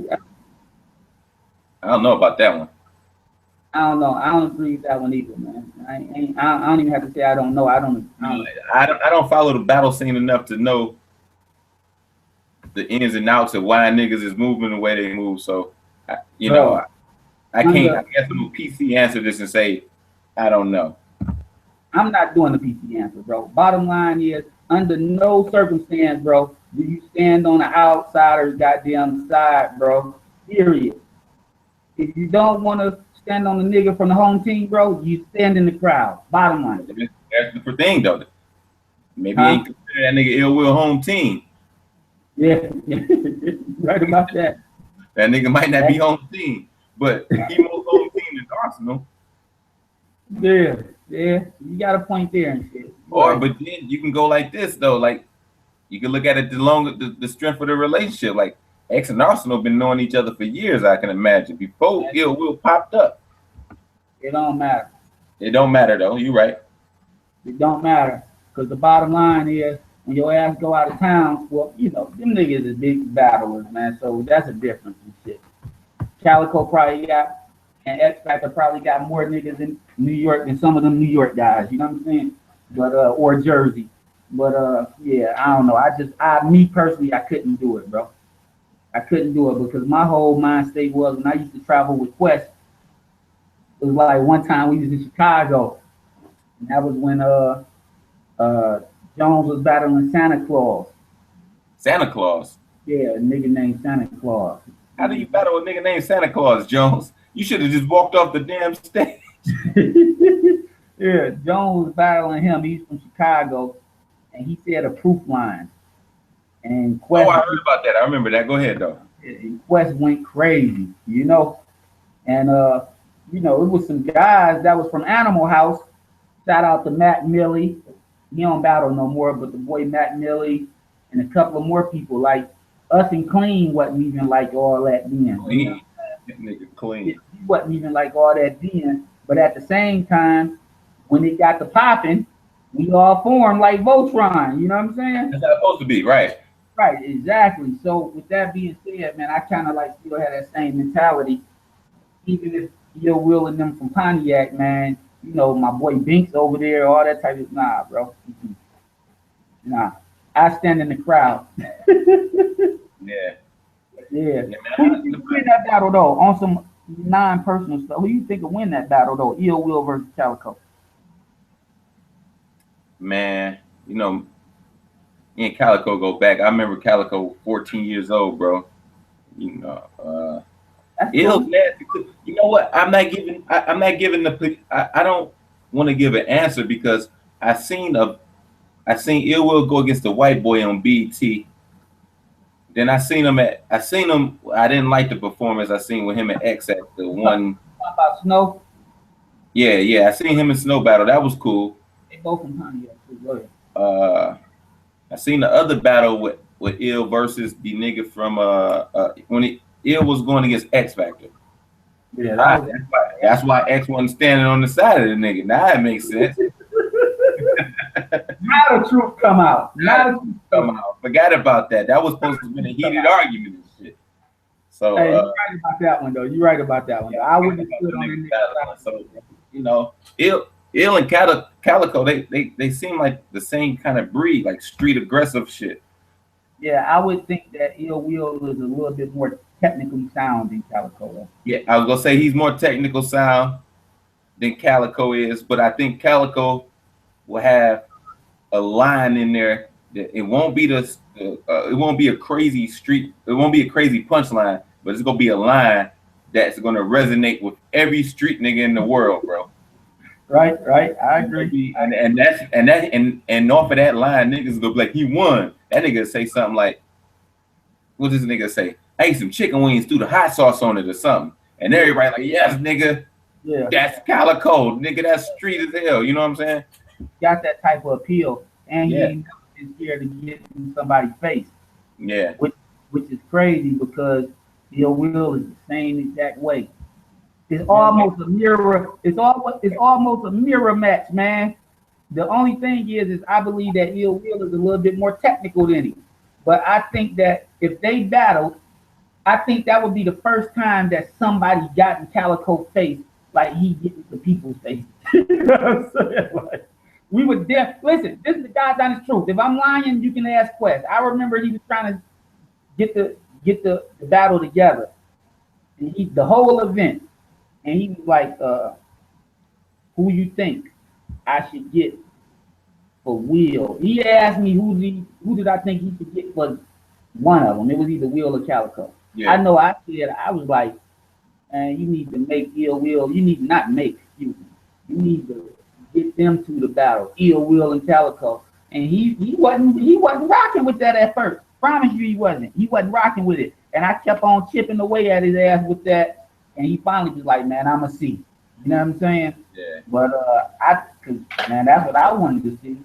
I don't know about that one. I don't know. I don't agree with that one either, man. I don't even have to say I don't know. I don't follow the battle scene enough to know the ins and outs of why niggas is moving the way they move. So, I can't. I guess I'm a PC answer this and say I don't know. I'm not doing the PC answer, bro. Bottom line is, under no circumstance, bro, do you stand on the outsider's goddamn side, bro. Period. If you don't want to stand on the nigga from the home team, bro, you stand in the crowd. Bottom line. That's the thing, though. Maybe ain't consider that nigga Ill Will home team. Yeah, right about that. That nigga might not be home team, but he more home team than Arsenal. Yeah, you got a point there and shit. But then you can go like this though, like you can look at it the strength of the relationship. Like X and Arsenal been knowing each other for years, I can imagine. Before Ill Will popped up. It don't matter. It don't matter though, you right. It don't matter. Because the bottom line is when your ass go out of town, well, you know, them niggas is big battlers, man. So that's a difference and shit. Calico probably got and X Factor probably got more niggas in New York than some of them New York guys, you know what I'm saying? But or Jersey. But yeah, I don't know. Me personally, I couldn't do it, bro. I couldn't do it because my whole mind state was when I used to travel with Quest, it was like one time we was in Chicago. And that was when Jones was battling Santa Claus. Santa Claus? Yeah, a nigga named Santa Claus. How do you battle a nigga named Santa Claus, Jones? You should have just walked off the damn stage. Yeah, Jones was battling him. He's from Chicago, and he said a proof line. And Quest, I heard about that. I remember that. Go ahead, though. And Quest went crazy, you know. And you know, it was some guys that was from Animal House. Shout out to Matt Millie. He don't battle no more, but the boy Matt Millie and a couple of more people like us and Clean wasn't even like all that then. You know? Clean. That nigga clean. He wasn't even like all that then. But at the same time, when it got to popping, we all formed like Voltron. You know what I'm saying? That's how it's supposed to be, right? Right, exactly. So with that being said, man, I kind of like still have that same mentality. Even if you're willing them from Pontiac, man, you know, my boy Binks over there, all that type of nah, bro. Nah. I stand in the crowd. Yeah. Yeah. Yeah, Who you man. think will win that battle though? On some non-personal stuff. Who you think will win that battle though? Ill Will versus Calico. Man, you know, me and Calico go back. I remember Calico 14 years old, bro. You know, That's it was cool. nasty. You know what? I'm not giving the. I don't want to give an answer because I seen Ill Will go against the white boy on BT. Then I seen him. I didn't like the performance I seen with him and X at the one. Talk about Snow. Yeah, yeah. I seen him in Snow Battle. That was cool. They both from Pontiac too. Go ahead. Uh, I seen the other battle with Ill versus the nigga from when Ill was going against X Factor. Yeah, Ah, that was that's why X wasn't standing on the side of the nigga. Now it makes sense. now the truth come out. Now the truth Come on, forgot about that. That was supposed to have been a heated argument and shit. So Hey, you're right about that one though. You're right about that one. I wouldn't have stood on the nigga. so you know, Ill and Calico, they seem like the same kind of breed, like street aggressive shit. Yeah, I would think that Ill Will is a little bit more technically sound than Calico. Though. Yeah, I was gonna say he's more technical sound than Calico is, but I think Calico will have a line in there that it won't be it won't be a crazy street, it won't be a crazy punchline, but it's gonna be a line that's gonna resonate with every street nigga in the world, bro. Right, I agree. And off of that line, niggas gonna be like, he won. That nigga say something like, what does this nigga say? I ate some chicken wings, threw the hot sauce on it or something. And everybody like, yes, nigga, Yeah, that's Calico, nigga, that's street as hell. You know what I'm saying? got that type of appeal, and he Yeah. ain't scared to get in somebody's face, Yeah. which is crazy because Ill Will is the same exact way. It's almost a mirror. It's almost a mirror match, man. The only thing is I believe that Ill Will is a little bit more technical than him. But I think that if they battled, I think that would be the first time that somebody got in Calico's face like he getting the people's face. You know what I'm saying? Like, we would listen. This is the God's honest truth. If I'm lying, you can ask Quest. I remember he was trying to get the battle together, and the whole event, and he was like, "Who you think I should get for Will?" He asked me who did I think he should get for one of them. It was either Will or Calico. Yeah. I know. I was like, "Man, you need to make Ill Will. You need to not make. Excuse me. You need to get them to the battle, Ill Will and Calico." And he wasn't rocking with that at first. Promise you, he wasn't. He wasn't rocking with it. And I kept on chipping away at his ass with that. And he finally was like, "Man, I'ma see." You know what I'm saying? Yeah. But man, that's what I wanted to see.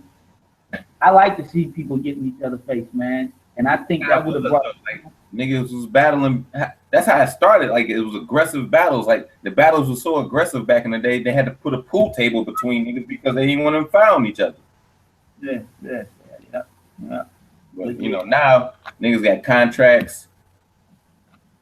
I like to see people getting each other face, man. And I think that would have brought like, niggas was battling. That's how it started. Like it was aggressive battles. Like the battles were so aggressive back in the day, they had to put a pool table between niggas because they didn't want them found each other. yeah. But you know, now niggas got contracts.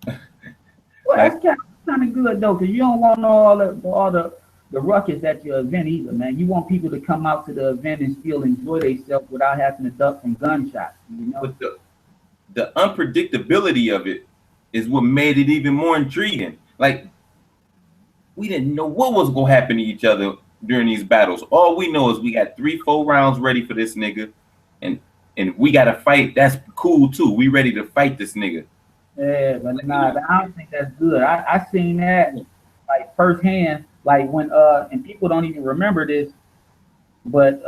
Well, that's kind of good though, because you don't want all the ruckus at your event either, man. You want people to come out to the event and still enjoy themselves without having to duck from gunshots. You know? But the unpredictability of it is what made it even more intriguing. Like we didn't know what was gonna happen to each other during these battles. All we know is we got 3-4 rounds ready for this nigga, and we got to fight. That's cool too. We ready to fight this nigga. Yeah, but nah, I don't think that's good. I seen that like firsthand, like when and people don't even remember this, but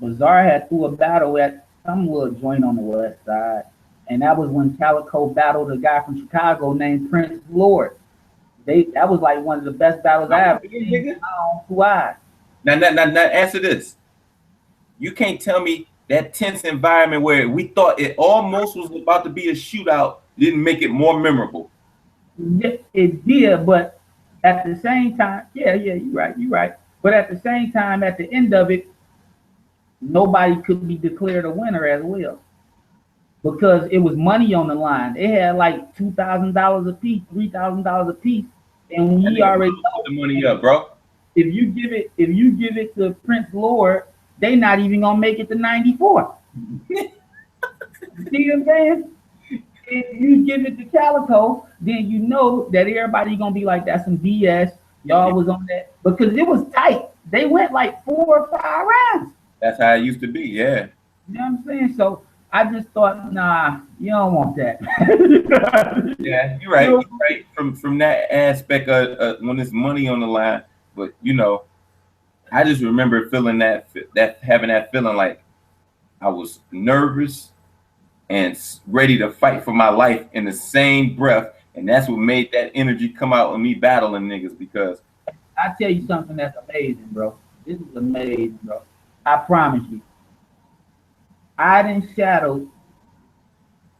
Bizarre had threw a battle at some little joint on the west side, and that was when Calico battled a guy from Chicago named Prince Lord. That was like one of the best battles I ever seen. Why? Now, answer this. You can't tell me that tense environment where we thought it almost was about to be a shootout didn't make it more memorable. It did, but at the same time, yeah, you're right. But at the same time, at the end of it, nobody could be declared a winner as well because it was money on the line. They had like $2,000 a piece, $3,000 a piece, and we already put the money up, bro. If you give it to Prince Lord, they not even gonna make it to 94. See what I'm saying? If you give it to Calico, then you know that everybody gonna be like, that's some BS. Y'all was on that because it was tight. They went like 4 or 5 rounds. That's how it used to be, yeah. You know what I'm saying? So I just thought, nah, you don't want that. Yeah, you're right. You're right. From that aspect of when there's money on the line, but you know, I just remember feeling that having that feeling like I was nervous and ready to fight for my life in the same breath, and that's what made that energy come out of me battling niggas. Because I tell you something that's amazing, bro. This is amazing, bro. I promise you. I didn't shadow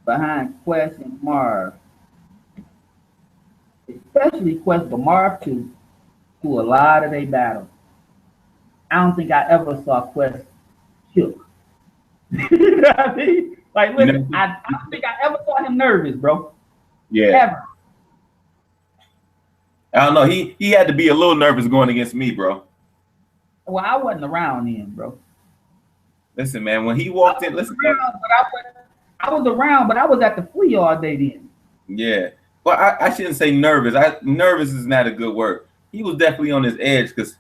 behind Quest and Marv, especially Quest, but Marv too, through a lot of their battles. I don't think I ever saw Quest shook. You know what I mean? Like, listen, I don't think I ever saw him nervous, bro. Yeah. Ever. I don't know. He had to be a little nervous going against me, bro. Well, I wasn't around then, bro. Listen, man, when he walked in, listen. I was around, but I was at the flea all day then. Yeah. Well, I shouldn't say nervous. Nervous is not a good word. He was definitely on his edge because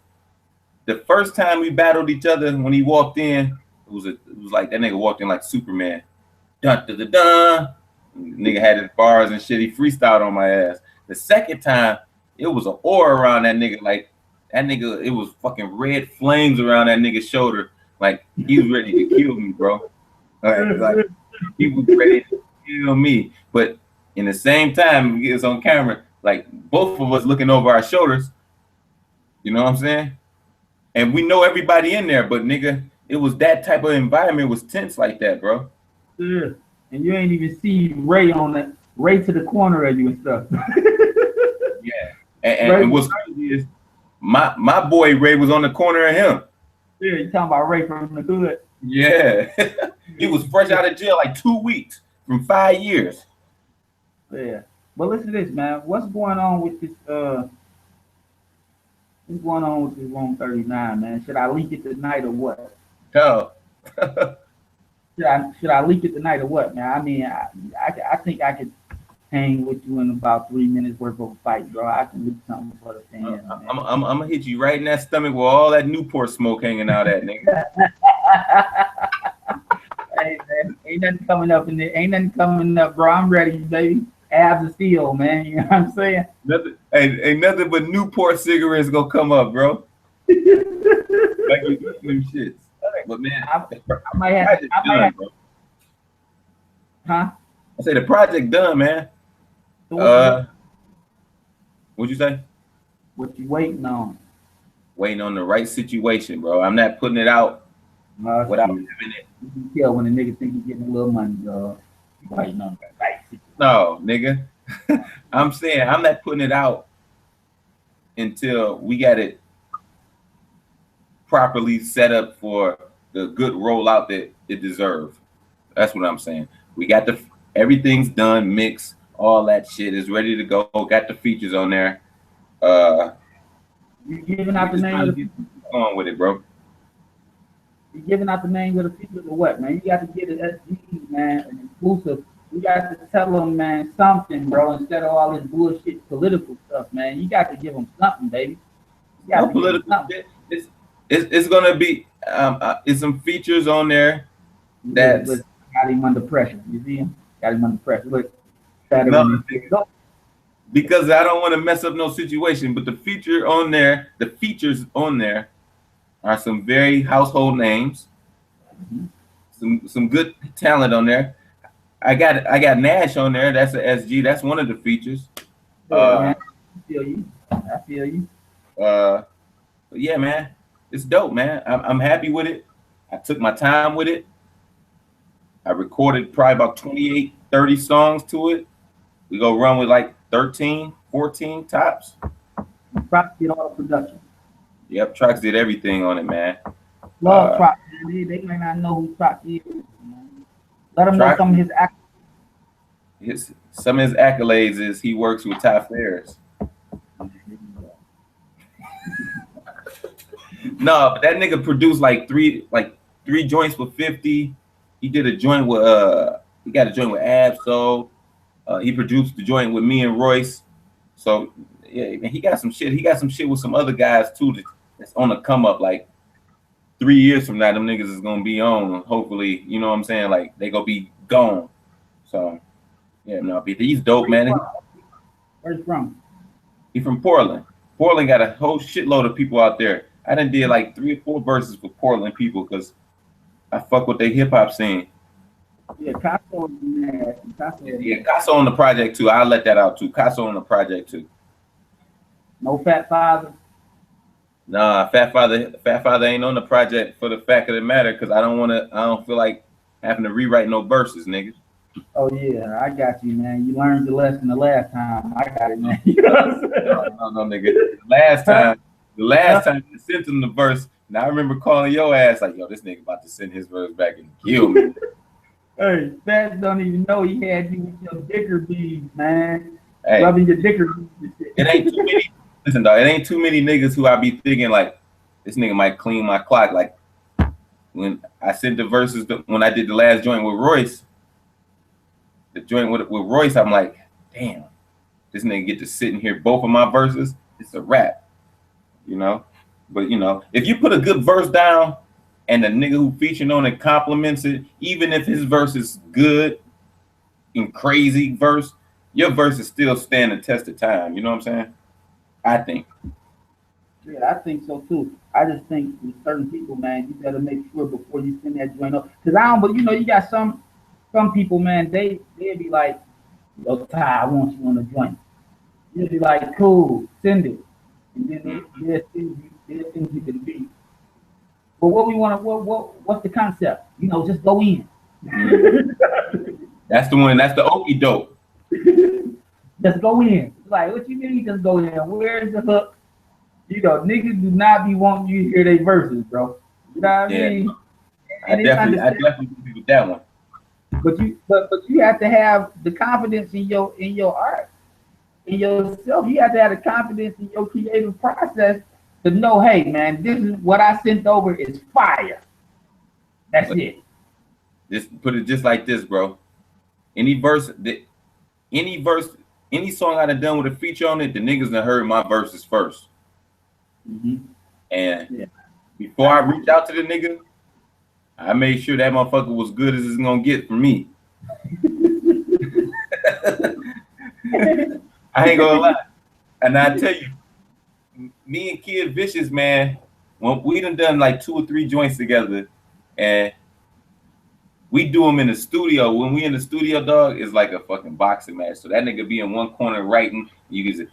the first time we battled each other, when he walked in, it was like that nigga walked in like Superman. Dun dun dun dun. Nigga had his bars and shit. He freestyled on my ass. The second time, it was an aura around that nigga. Like that nigga, it was fucking red flames around that nigga's shoulder. Like he was ready to kill me, bro. Like he was ready to kill me. But in the same time, he was on camera, like both of us looking over our shoulders. You know what I'm saying? And we know everybody in there, but nigga, it was that type of environment was tense like that, bro. Yeah. And you ain't even see Ray on that, Ray to the corner of you and stuff. Yeah. And what's crazy is my boy Ray was on the corner of him. Yeah, you talking about Ray from the hood. Yeah. He was fresh out of jail like 2 weeks from 5 years. Yeah. But listen to this, man. What's going on with this what's going on with this 139, man? Should I leak it tonight or what? Oh. Should I leak it tonight or what, man? I mean, I think I could hang with you in about 3 minutes worth of a fight, bro. I can leak something for the fans. I'm gonna hit you right in that stomach with all that Newport smoke hanging out at, nigga. Hey, man, ain't nothing coming up in there. Ain't nothing coming up, bro. I'm ready, baby. Abs of steel, man. You know what I'm saying? Ain't nothing but Newport cigarettes gonna come up, bro. Like you do them shits. But man, I might have. Huh? I say the project done, man. What'd you say? What you waiting on? Waiting on the right situation, bro. I'm not putting it out without having it. You can tell when a nigga think he's getting a little money, dog. Waiting on the right situation. No, nigga. I'm saying I'm not putting it out until we got it properly set up for the good rollout that it deserves. That's what I'm saying. We got everything's done, mixed, all that shit is ready to go. Got the features on there. You giving out the name of the features? On with it, bro. You giving out the names of the features or what, man? You got to get an SG, man, an exclusive. You got to tell them, man, something, bro, instead of all this bullshit political stuff, man. You got to give them something, baby. No political shit. It's gonna be it's some features on there that got him under pressure. You see him? Got him under pressure. Look, because I don't want to mess up no situation. But the features on there are some very household names, some good talent on there. I got Nash on there. That's an SG. That's one of the features. feel you. I feel you. But yeah, man, it's dope, man. I'm happy with it. I took my time with it. I recorded probably about 28, 30 songs to it. We go run with like 13, 14 tops. Props did all the production. Yep, Trox did everything on it, man. Love Props, man. They might not know who Props is. Man. Let them know Trox, some of some of his accolades is he works with Ty Ferris. No, but that nigga produced like three joints for 50. He did a joint with he got a joint with Absol. He produced the joint with me and Royce. So yeah, man, he got some shit. He got some shit with some other guys too that's on the come up. Like 3 years from now, them niggas is gonna be on. Hopefully, you know what I'm saying? Like they gonna be gone. So yeah, no, but he's dope, man. Where's he from? He from Portland. Portland got a whole shitload of people out there. I done did like 3 or 4 verses for Portland people because I fuck with their hip hop scene. Yeah, Casso. Yeah, Casso on the project too. I'll let that out too. Casso on the project too. No Fat Father. Nah, Fat Father ain't on the project for the fact of the matter because I don't feel like having to rewrite no verses, nigga. Oh yeah, I got you, man. You learned the lesson the last time. I got it, man. You know what I'm saying? No, nigga. The last time I sent him the verse, and I remember calling your ass like, yo, this nigga about to send his verse back and kill me. Hey, Fats don't even know he had you with your dicker beads, man. Hey, rubbing your dicker beads. It ain't too many. Listen, dog, it ain't too many niggas who I be thinking like, this nigga might clean my clock. Like when I sent the verses, when I did the last joint with Royce, the joint with Royce, I'm like, damn, this nigga get to sit and hear both of my verses. It's a rap, you know. But you know, if you put a good verse down and the nigga who featured on it compliments it, even if his verse is good and crazy verse, your verse is still stand the test of time. You know what I'm saying? I think. Yeah, I think so too. I just think with certain people, man, you better make sure before you send that joint up. Cause I don't, but you know, you got some people, man, they'll be like, yo, Ty, I want you on the joint. You'll be like, cool, send it. And then there's things you can be. But what we want to, what's the concept? You know, just go in. That's the one. That's the okie doke. Just go in. Like, what you mean? Just go in. Where's the hook? You know, niggas do not be wanting you to hear their verses, bro. You know what I mean? I definitely agree with that one. But you have to have the confidence in your art, in yourself. You have to have the confidence in your creative process to know, hey man, this is what I sent over is fire. That's it. Just put it just like this, bro. Any song I done with a feature on it, the niggas done heard my verses first. Mm-hmm. And before I reach out to the nigga, I made sure that motherfucker was good as it's gonna get for me. I ain't gonna lie. And I tell you, me and Kid Vicious, man, when we done like 2 or 3 joints together, and we do them in the studio. When we in the studio, dog, it's like a fucking boxing match. So that nigga be in one corner writing, you can just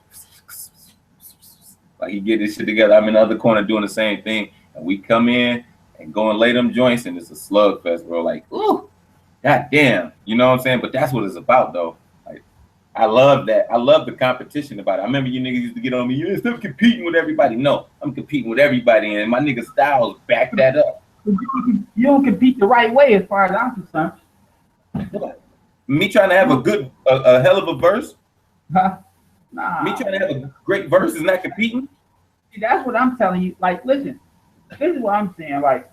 like he get this shit together. I'm in the other corner doing the same thing, and we come in and go and lay them joints, and it's a slugfest, bro. Like, ooh, goddamn, you know what I'm saying? But that's what it's about, though. Like, I love that. I love the competition about it. I remember you niggas used to get on me. You still competing with everybody. No, I'm competing with everybody, and my nigga Styles back that up. You don't compete the right way, as far as I'm concerned. Me trying to have a hell of a verse. Huh? Nah. Me trying to have a great verse is not competing. See, that's what I'm telling you. Like, listen, this is what I'm saying. Like,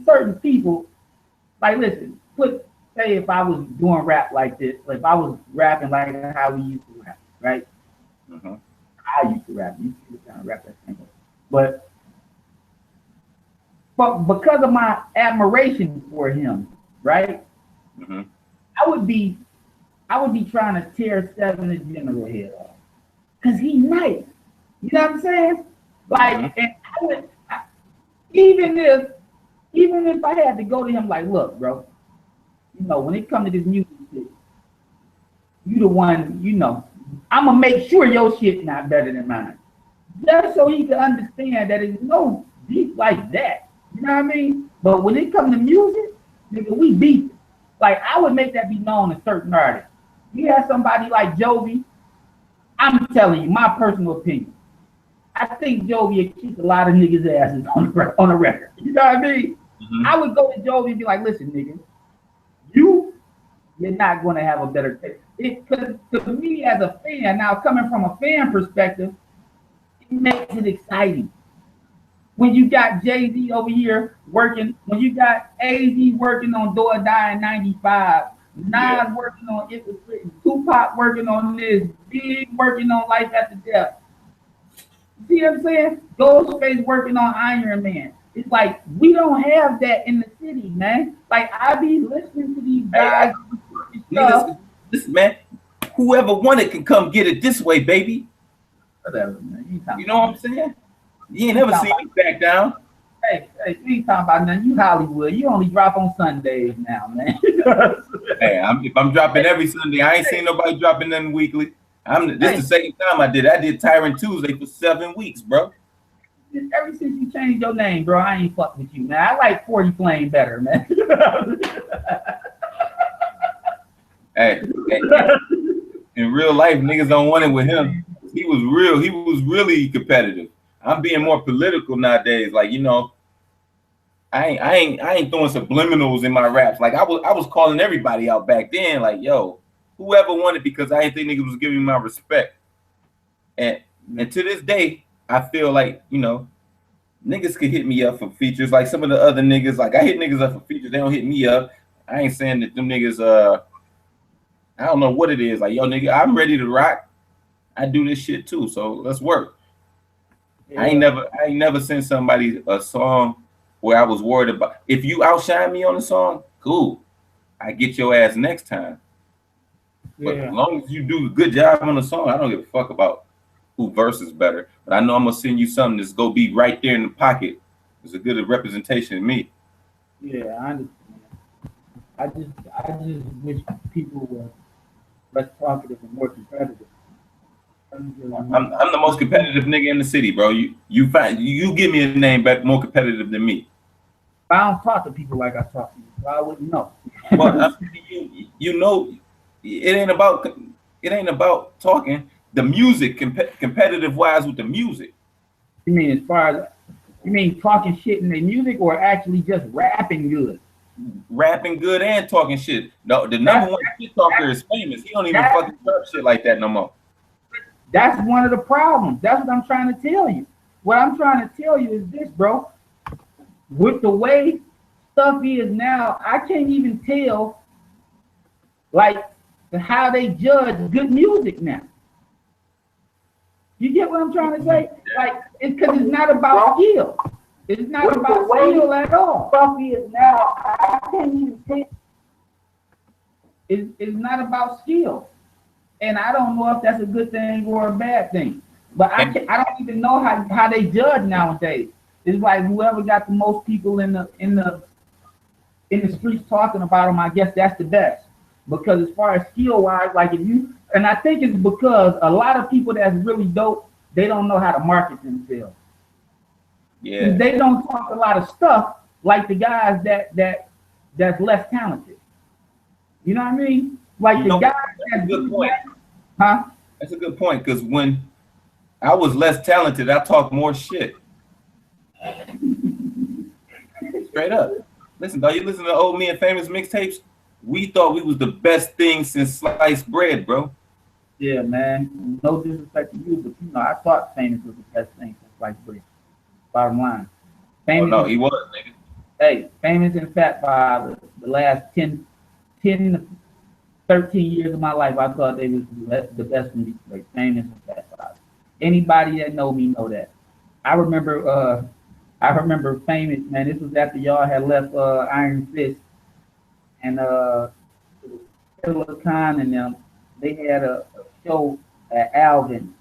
certain people, like, listen, say if I was doing rap like this, like if I was rapping like how we used to rap, right? Mm-hmm. I used to rap. You used to kind of rap that same way. But because of my admiration for him, right? Mm-hmm. I would be trying to tear Seven the General head off. Cause he's nice. You know what I'm saying? Like, mm-hmm. And even if I had to go to him like, look, bro, you know, when it comes to this music shit, you the one, you know, I'm gonna make sure your shit not better than mine. Just so he can understand that it's no beef like that. You know what I mean? But when it comes to music, nigga, we beef. Like I would make that be known to certain artists. You have somebody like Jovi, I'm telling you, my personal opinion. I think Jovi would kick a lot of niggas' asses on a record. You know what I mean? Mm-hmm. I would go to Jovi and be like, listen, nigga, you're not going to have a better taste. Because to me as a fan, now coming from a fan perspective, it makes it exciting. When you got Jay-Z over here working, when you got AZ working on Do or Die in 95, Nas working on It Was Written, Tupac working on this, Big working on Life After Death. See what I'm saying? Ghostface working on Iron Man. It's like we don't have that in the city, man. Like I be listening to these guys. Listen, man. Whoever won it can come get it this way, baby. Whatever, man. You know what I'm saying? You ain't never seen me back down. Hey, you ain't talking about nothing. You Hollywood. You only drop on Sundays now, man. Hey, if I'm dropping every Sunday, I ain't seen nobody dropping nothing weekly. This is the second time I did. I did Tyrant Tuesday for 7 weeks, bro. Ever since you changed your name, bro, I ain't fuck with you, man. I like 40 Flame better, man. hey, in real life, niggas don't want it with him. He was real. He was really competitive. I'm being more political nowadays. Like, you know, I ain't throwing subliminals in my raps. Like I was calling everybody out back then. Like, yo, whoever won it, because I didn't think niggas was giving me my respect. And to this day, I feel like, you know, niggas could hit me up for features. Like some of the other niggas, like I hit niggas up for features. They don't hit me up. I ain't saying that them niggas, I don't know what it is. Like, yo, nigga, I'm ready to rock. I do this shit too. So let's work. Yeah. I ain't never sent somebody a song where I was worried about, if you outshine me on the song, cool. I get your ass next time. But as long as you do a good job on the song, I don't give a fuck about who verse is better. But I know I'm gonna send you something that's gonna be right there in the pocket. It's a good representation of me. Yeah, I understand. I just wish people were less talkative and more competitive. I'm the most competitive nigga in the city, bro. You give me a name back more competitive than me. I don't talk to people like I talk to you, so I wouldn't know. Well, you know, it ain't about talking. The music, competitive wise with the music. You mean as far as talking shit in the music, or actually just rapping good? Rapping good and talking shit. No, the number one shit talker is Famous. He don't even fucking talk shit like that no more. That's one of the problems. That's what I'm trying to tell you. What I'm trying to tell you is this, bro. With the way stuff is now, I can't even tell like how they judge good music now. You get what I'm trying to say? Like, it's because it's not about skill. It's not about skill at all. Stuff is now, I can't even tell. It's not about skill. And I don't know if that's a good thing or a bad thing. But I don't even know how they judge nowadays. It's like whoever got the most people in the streets talking about them, I guess that's the best. Because as far as skill wise, like and I think it's because a lot of people that's really dope, they don't know how to market themselves. Yeah. They don't talk a lot of stuff like the guys that's less talented. You know what I mean? Like the guys that's a good point. Huh? That's a good point, because when I was less talented, I talked more shit. Straight up. Listen, dog, you listen to old Me and Famous mixtapes? We thought we was the best thing since sliced bread, bro. Yeah, man. No disrespect to you, but you know, I thought Famous was the best thing since sliced bread. Bottom line. Famous, oh, no, he was, nigga. Hey, Famous and Fat Five, the last 10 to 13 years of my life, I thought they was the best one, like Famous and Fat Five. Anybody that know me know that. I remember Famous, man. This was after y'all had left Iron Fist, and Killer Khan and them. They had a show at Alvin,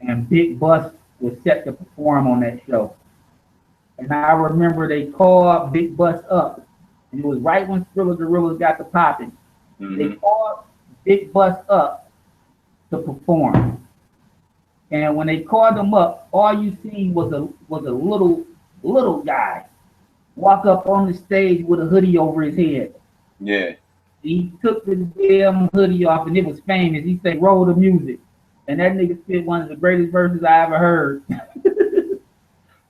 and Big Bus was set to perform on that show. And I remember they called Big Bus up, and it was right when Thriller Gorillas got the popping. Mm-hmm. They called Big Bus up, to perform. And when they called him up, all you seen was a little guy walk up on the stage with a hoodie over his head. Yeah. He took the damn hoodie off and it was famous. He said, "Roll the music." And that nigga spit one of the greatest verses I ever heard.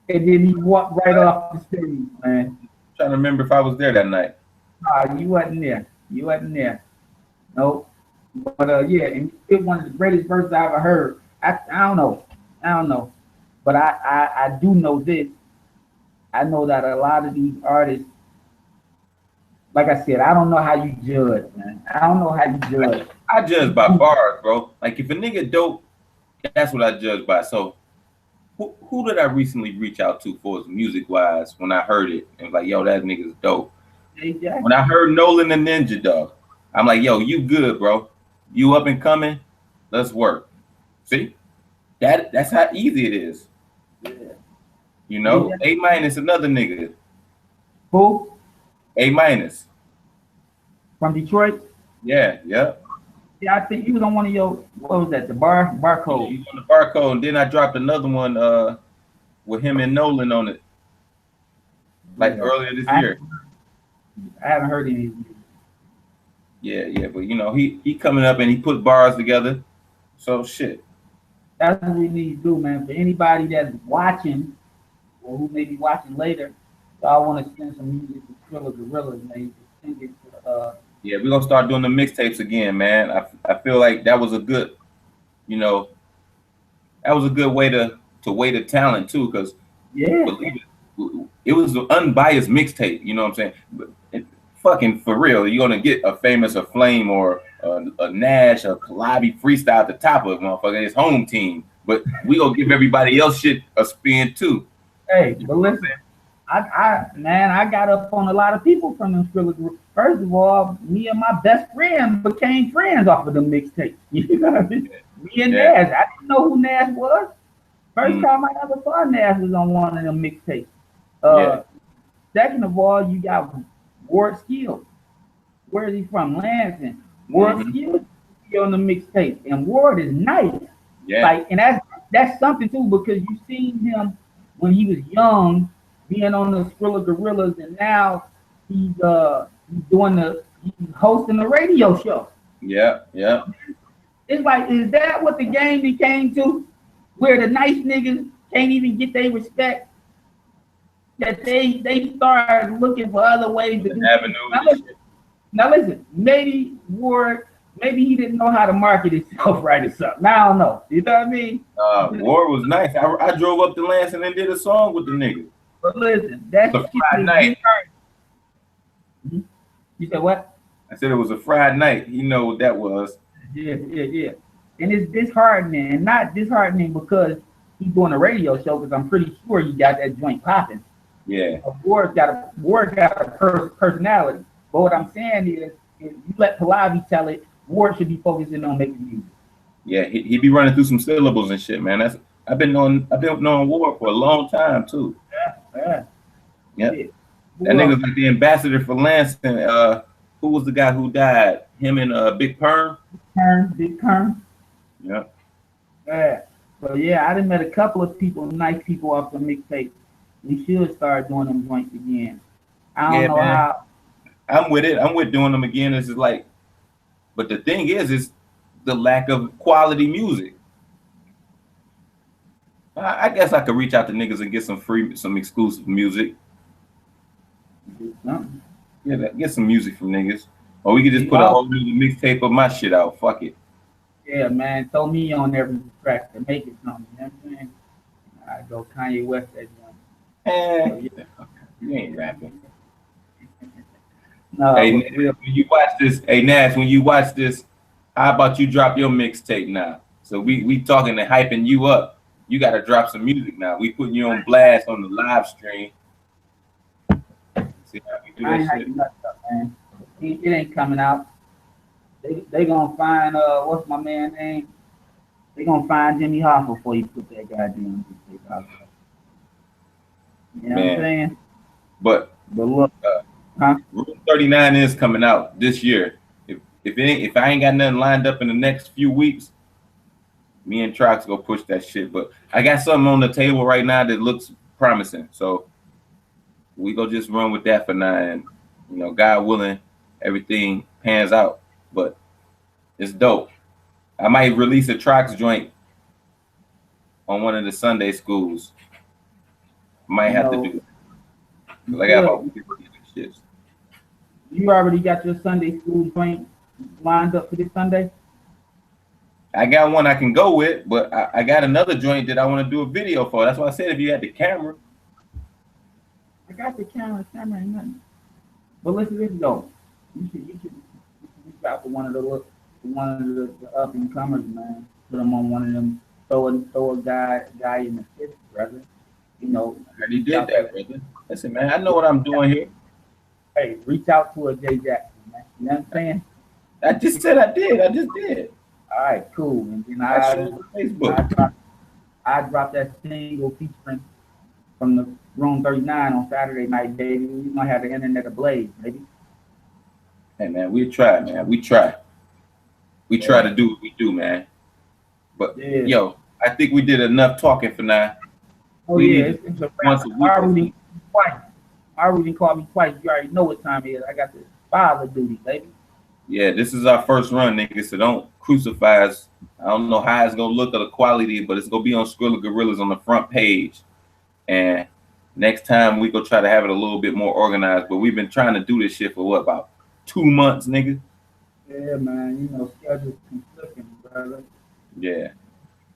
And then he walked right off the stage, man. Trying to remember if I was there that night. Nah, you wasn't there. You wasn't there. Nope. But yeah, and it one of the greatest verses I ever heard. I don't know. I don't know. But I do know this. I know that a lot of these artists, like I said, I don't know how you judge, man. I don't know how you judge. I judge by bars, bro. Like if a nigga dope, that's what I judge by. So who did I recently reach out to for his music wise when I heard it and was like, yo, that nigga's dope. Exactly. When I heard Nolan and Ninja Dog, I'm like, yo, you good, bro. You up and coming? Let's work. See? That's how easy it is. Yeah. You know, A minus another nigga. Who? A minus. From Detroit? Yeah. Yeah, I think he was on one of your, what was that, the barcode? He was on the barcode, and then I dropped another one with him and Nolan on it. Like earlier this year. I haven't heard any. Yeah, but you know, he coming up and he put bars together. So shit. That's what we need to do, man. For anybody that's watching or who may be watching later, y'all want to send some music to Thriller Gorillas, man. Send it to, yeah, we're gonna start doing the mixtapes again, man. I feel like that was a good, you know, that was a good way to weigh the talent too, because it was an unbiased mixtape, you know what I'm saying? But fucking for real, you're gonna get a Famous, a Flame, or a Nash, a Kalabi freestyle at the top of it, motherfucker, his home team. But we gonna give everybody else shit a spin too. Hey, but listen, I got up on a lot of people from them Thriller group. First of all, me and my best friend became friends off of them mixtapes. You know what I mean? Me and Nash. I didn't know who Nash was. First time I ever saw Nash was on one of them mixtapes. Second of all, you got Ward Skills. Where is he from? Lansing. Ward Skills on the mixtape, and Ward is nice. Yeah. Like, and that's something too, because you seen him when he was young, being on the Thriller Gorillas, and now he's hosting a radio show. Yeah. It's like, is that what the game became to? Where the nice niggas can't even get their respect? That they start looking for other ways to do avenues. Now listen, maybe Ward, maybe he didn't know how to market himself right or something. I don't know. You know what I mean? Ward was nice. I drove up to Lansing and did a song with the nigga. But listen, that's a Friday night. You said what? I said it was a Friday night. You know what that was. Yeah. And it's disheartening, and not disheartening because he's doing a radio show, because I'm pretty sure you got that joint popping. Yeah. Ward got a personality. But what I'm saying is, if you let Pallavi tell it, Ward should be focusing on making music. Yeah, he be running through some syllables and shit, man. I've been knowing Ward for a long time too. Yeah. That nigga's like the ambassador for Lansing. Who was the guy who died? Him and Big Perm? Big Perm. Yeah. Yeah. So yeah, I done met a couple of people, nice people off the mixtape. We should start doing them joints again. I don't know how. I'm with it. I'm with doing them again. It's just like, but the thing is the lack of quality music. I guess I could reach out to niggas and get some exclusive music. Yeah, get some music from niggas. Or we could just put a whole new mixtape of my shit out. Fuck it. Yeah, man. Throw me on every track to make it something. You know what I'm saying? I go Kanye West that one. You ain't rapping. No, hey, when you watch this, Nash, when you watch this, how about you drop your mixtape now? So we talking and hyping you up. You got to drop some music now. We putting you on blast on the live stream. See how we do that shit. Up, man. It ain't coming out. They gonna find what's my man name? They gonna find Jimmy Hoffa before you put that goddamn mixtape out there. You know what I'm saying? But look, Room 39 is coming out this year. If I ain't got nothing lined up in the next few weeks, Me and Trox go push that shit. But I got something on the table right now that looks promising. So we go just run with that for now, and God willing, everything pans out. But it's dope. I might release a Trox joint on one of the Sunday schools. Might have to do it. Cause I got about 50 shits. You already got your Sunday school joint lined up for this Sunday? I got one I can go with, but I got another joint that I want to do a video for. That's why I said if you had the camera. I got the camera ain't nothing. But listen though. You should reach out for one of the up and comers, man. Put them on one of them. Throw a guy in the fifth, brother. I already did that, brother. Listen, man, I know what I'm doing here. Hey, reach out to a Jay Jackson, man. You know what I'm saying? I just said I did. I just did. All right, cool. And then I dropped that single featuring from the Room 39 on Saturday night, baby. We might have the internet ablaze, baby. Hey, man, we try, man. We try. We try to do what we do, man. But, yo, I think we did enough talking for now. Oh, it's a wrap. Already called me twice. You already know what time it is. I got the father duty, baby. Yeah, this is our first run, nigga, so don't crucify us. I don't know how it's going to look or the quality, but it's going to be on Skrilla Gorillas on the front page. And next time we go try to have it a little bit more organized. But we've been trying to do this shit for about 2 months, nigga? Yeah, man. Schedules conflicting, brother. Yeah.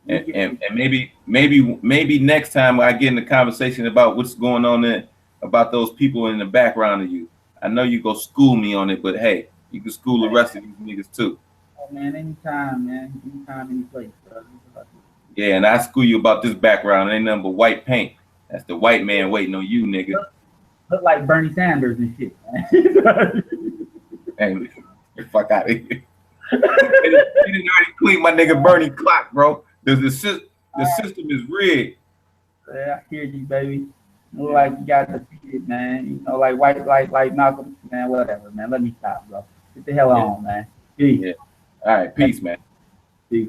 And maybe next time I get in the conversation about what's going on there, about those people in the background of you. I know you go school me on it, but hey, you can school the rest of these niggas too. Oh man, anytime, man. Anytime, any place, brother. Yeah, and I school you about this background. It ain't nothing but white paint. That's the white man waiting on you, nigga. Look like Bernie Sanders and shit, man. Hey, get the fuck out of here. He didn't already clean my nigga Bernie clock, bro. The system is rigged. Yeah, I hear you, baby. Look like you got defeated, man. Like Malcolm, man. Whatever, man. Let me stop, bro. Get the hell on, man. Peace. Yeah. All right, peace, man. Peace.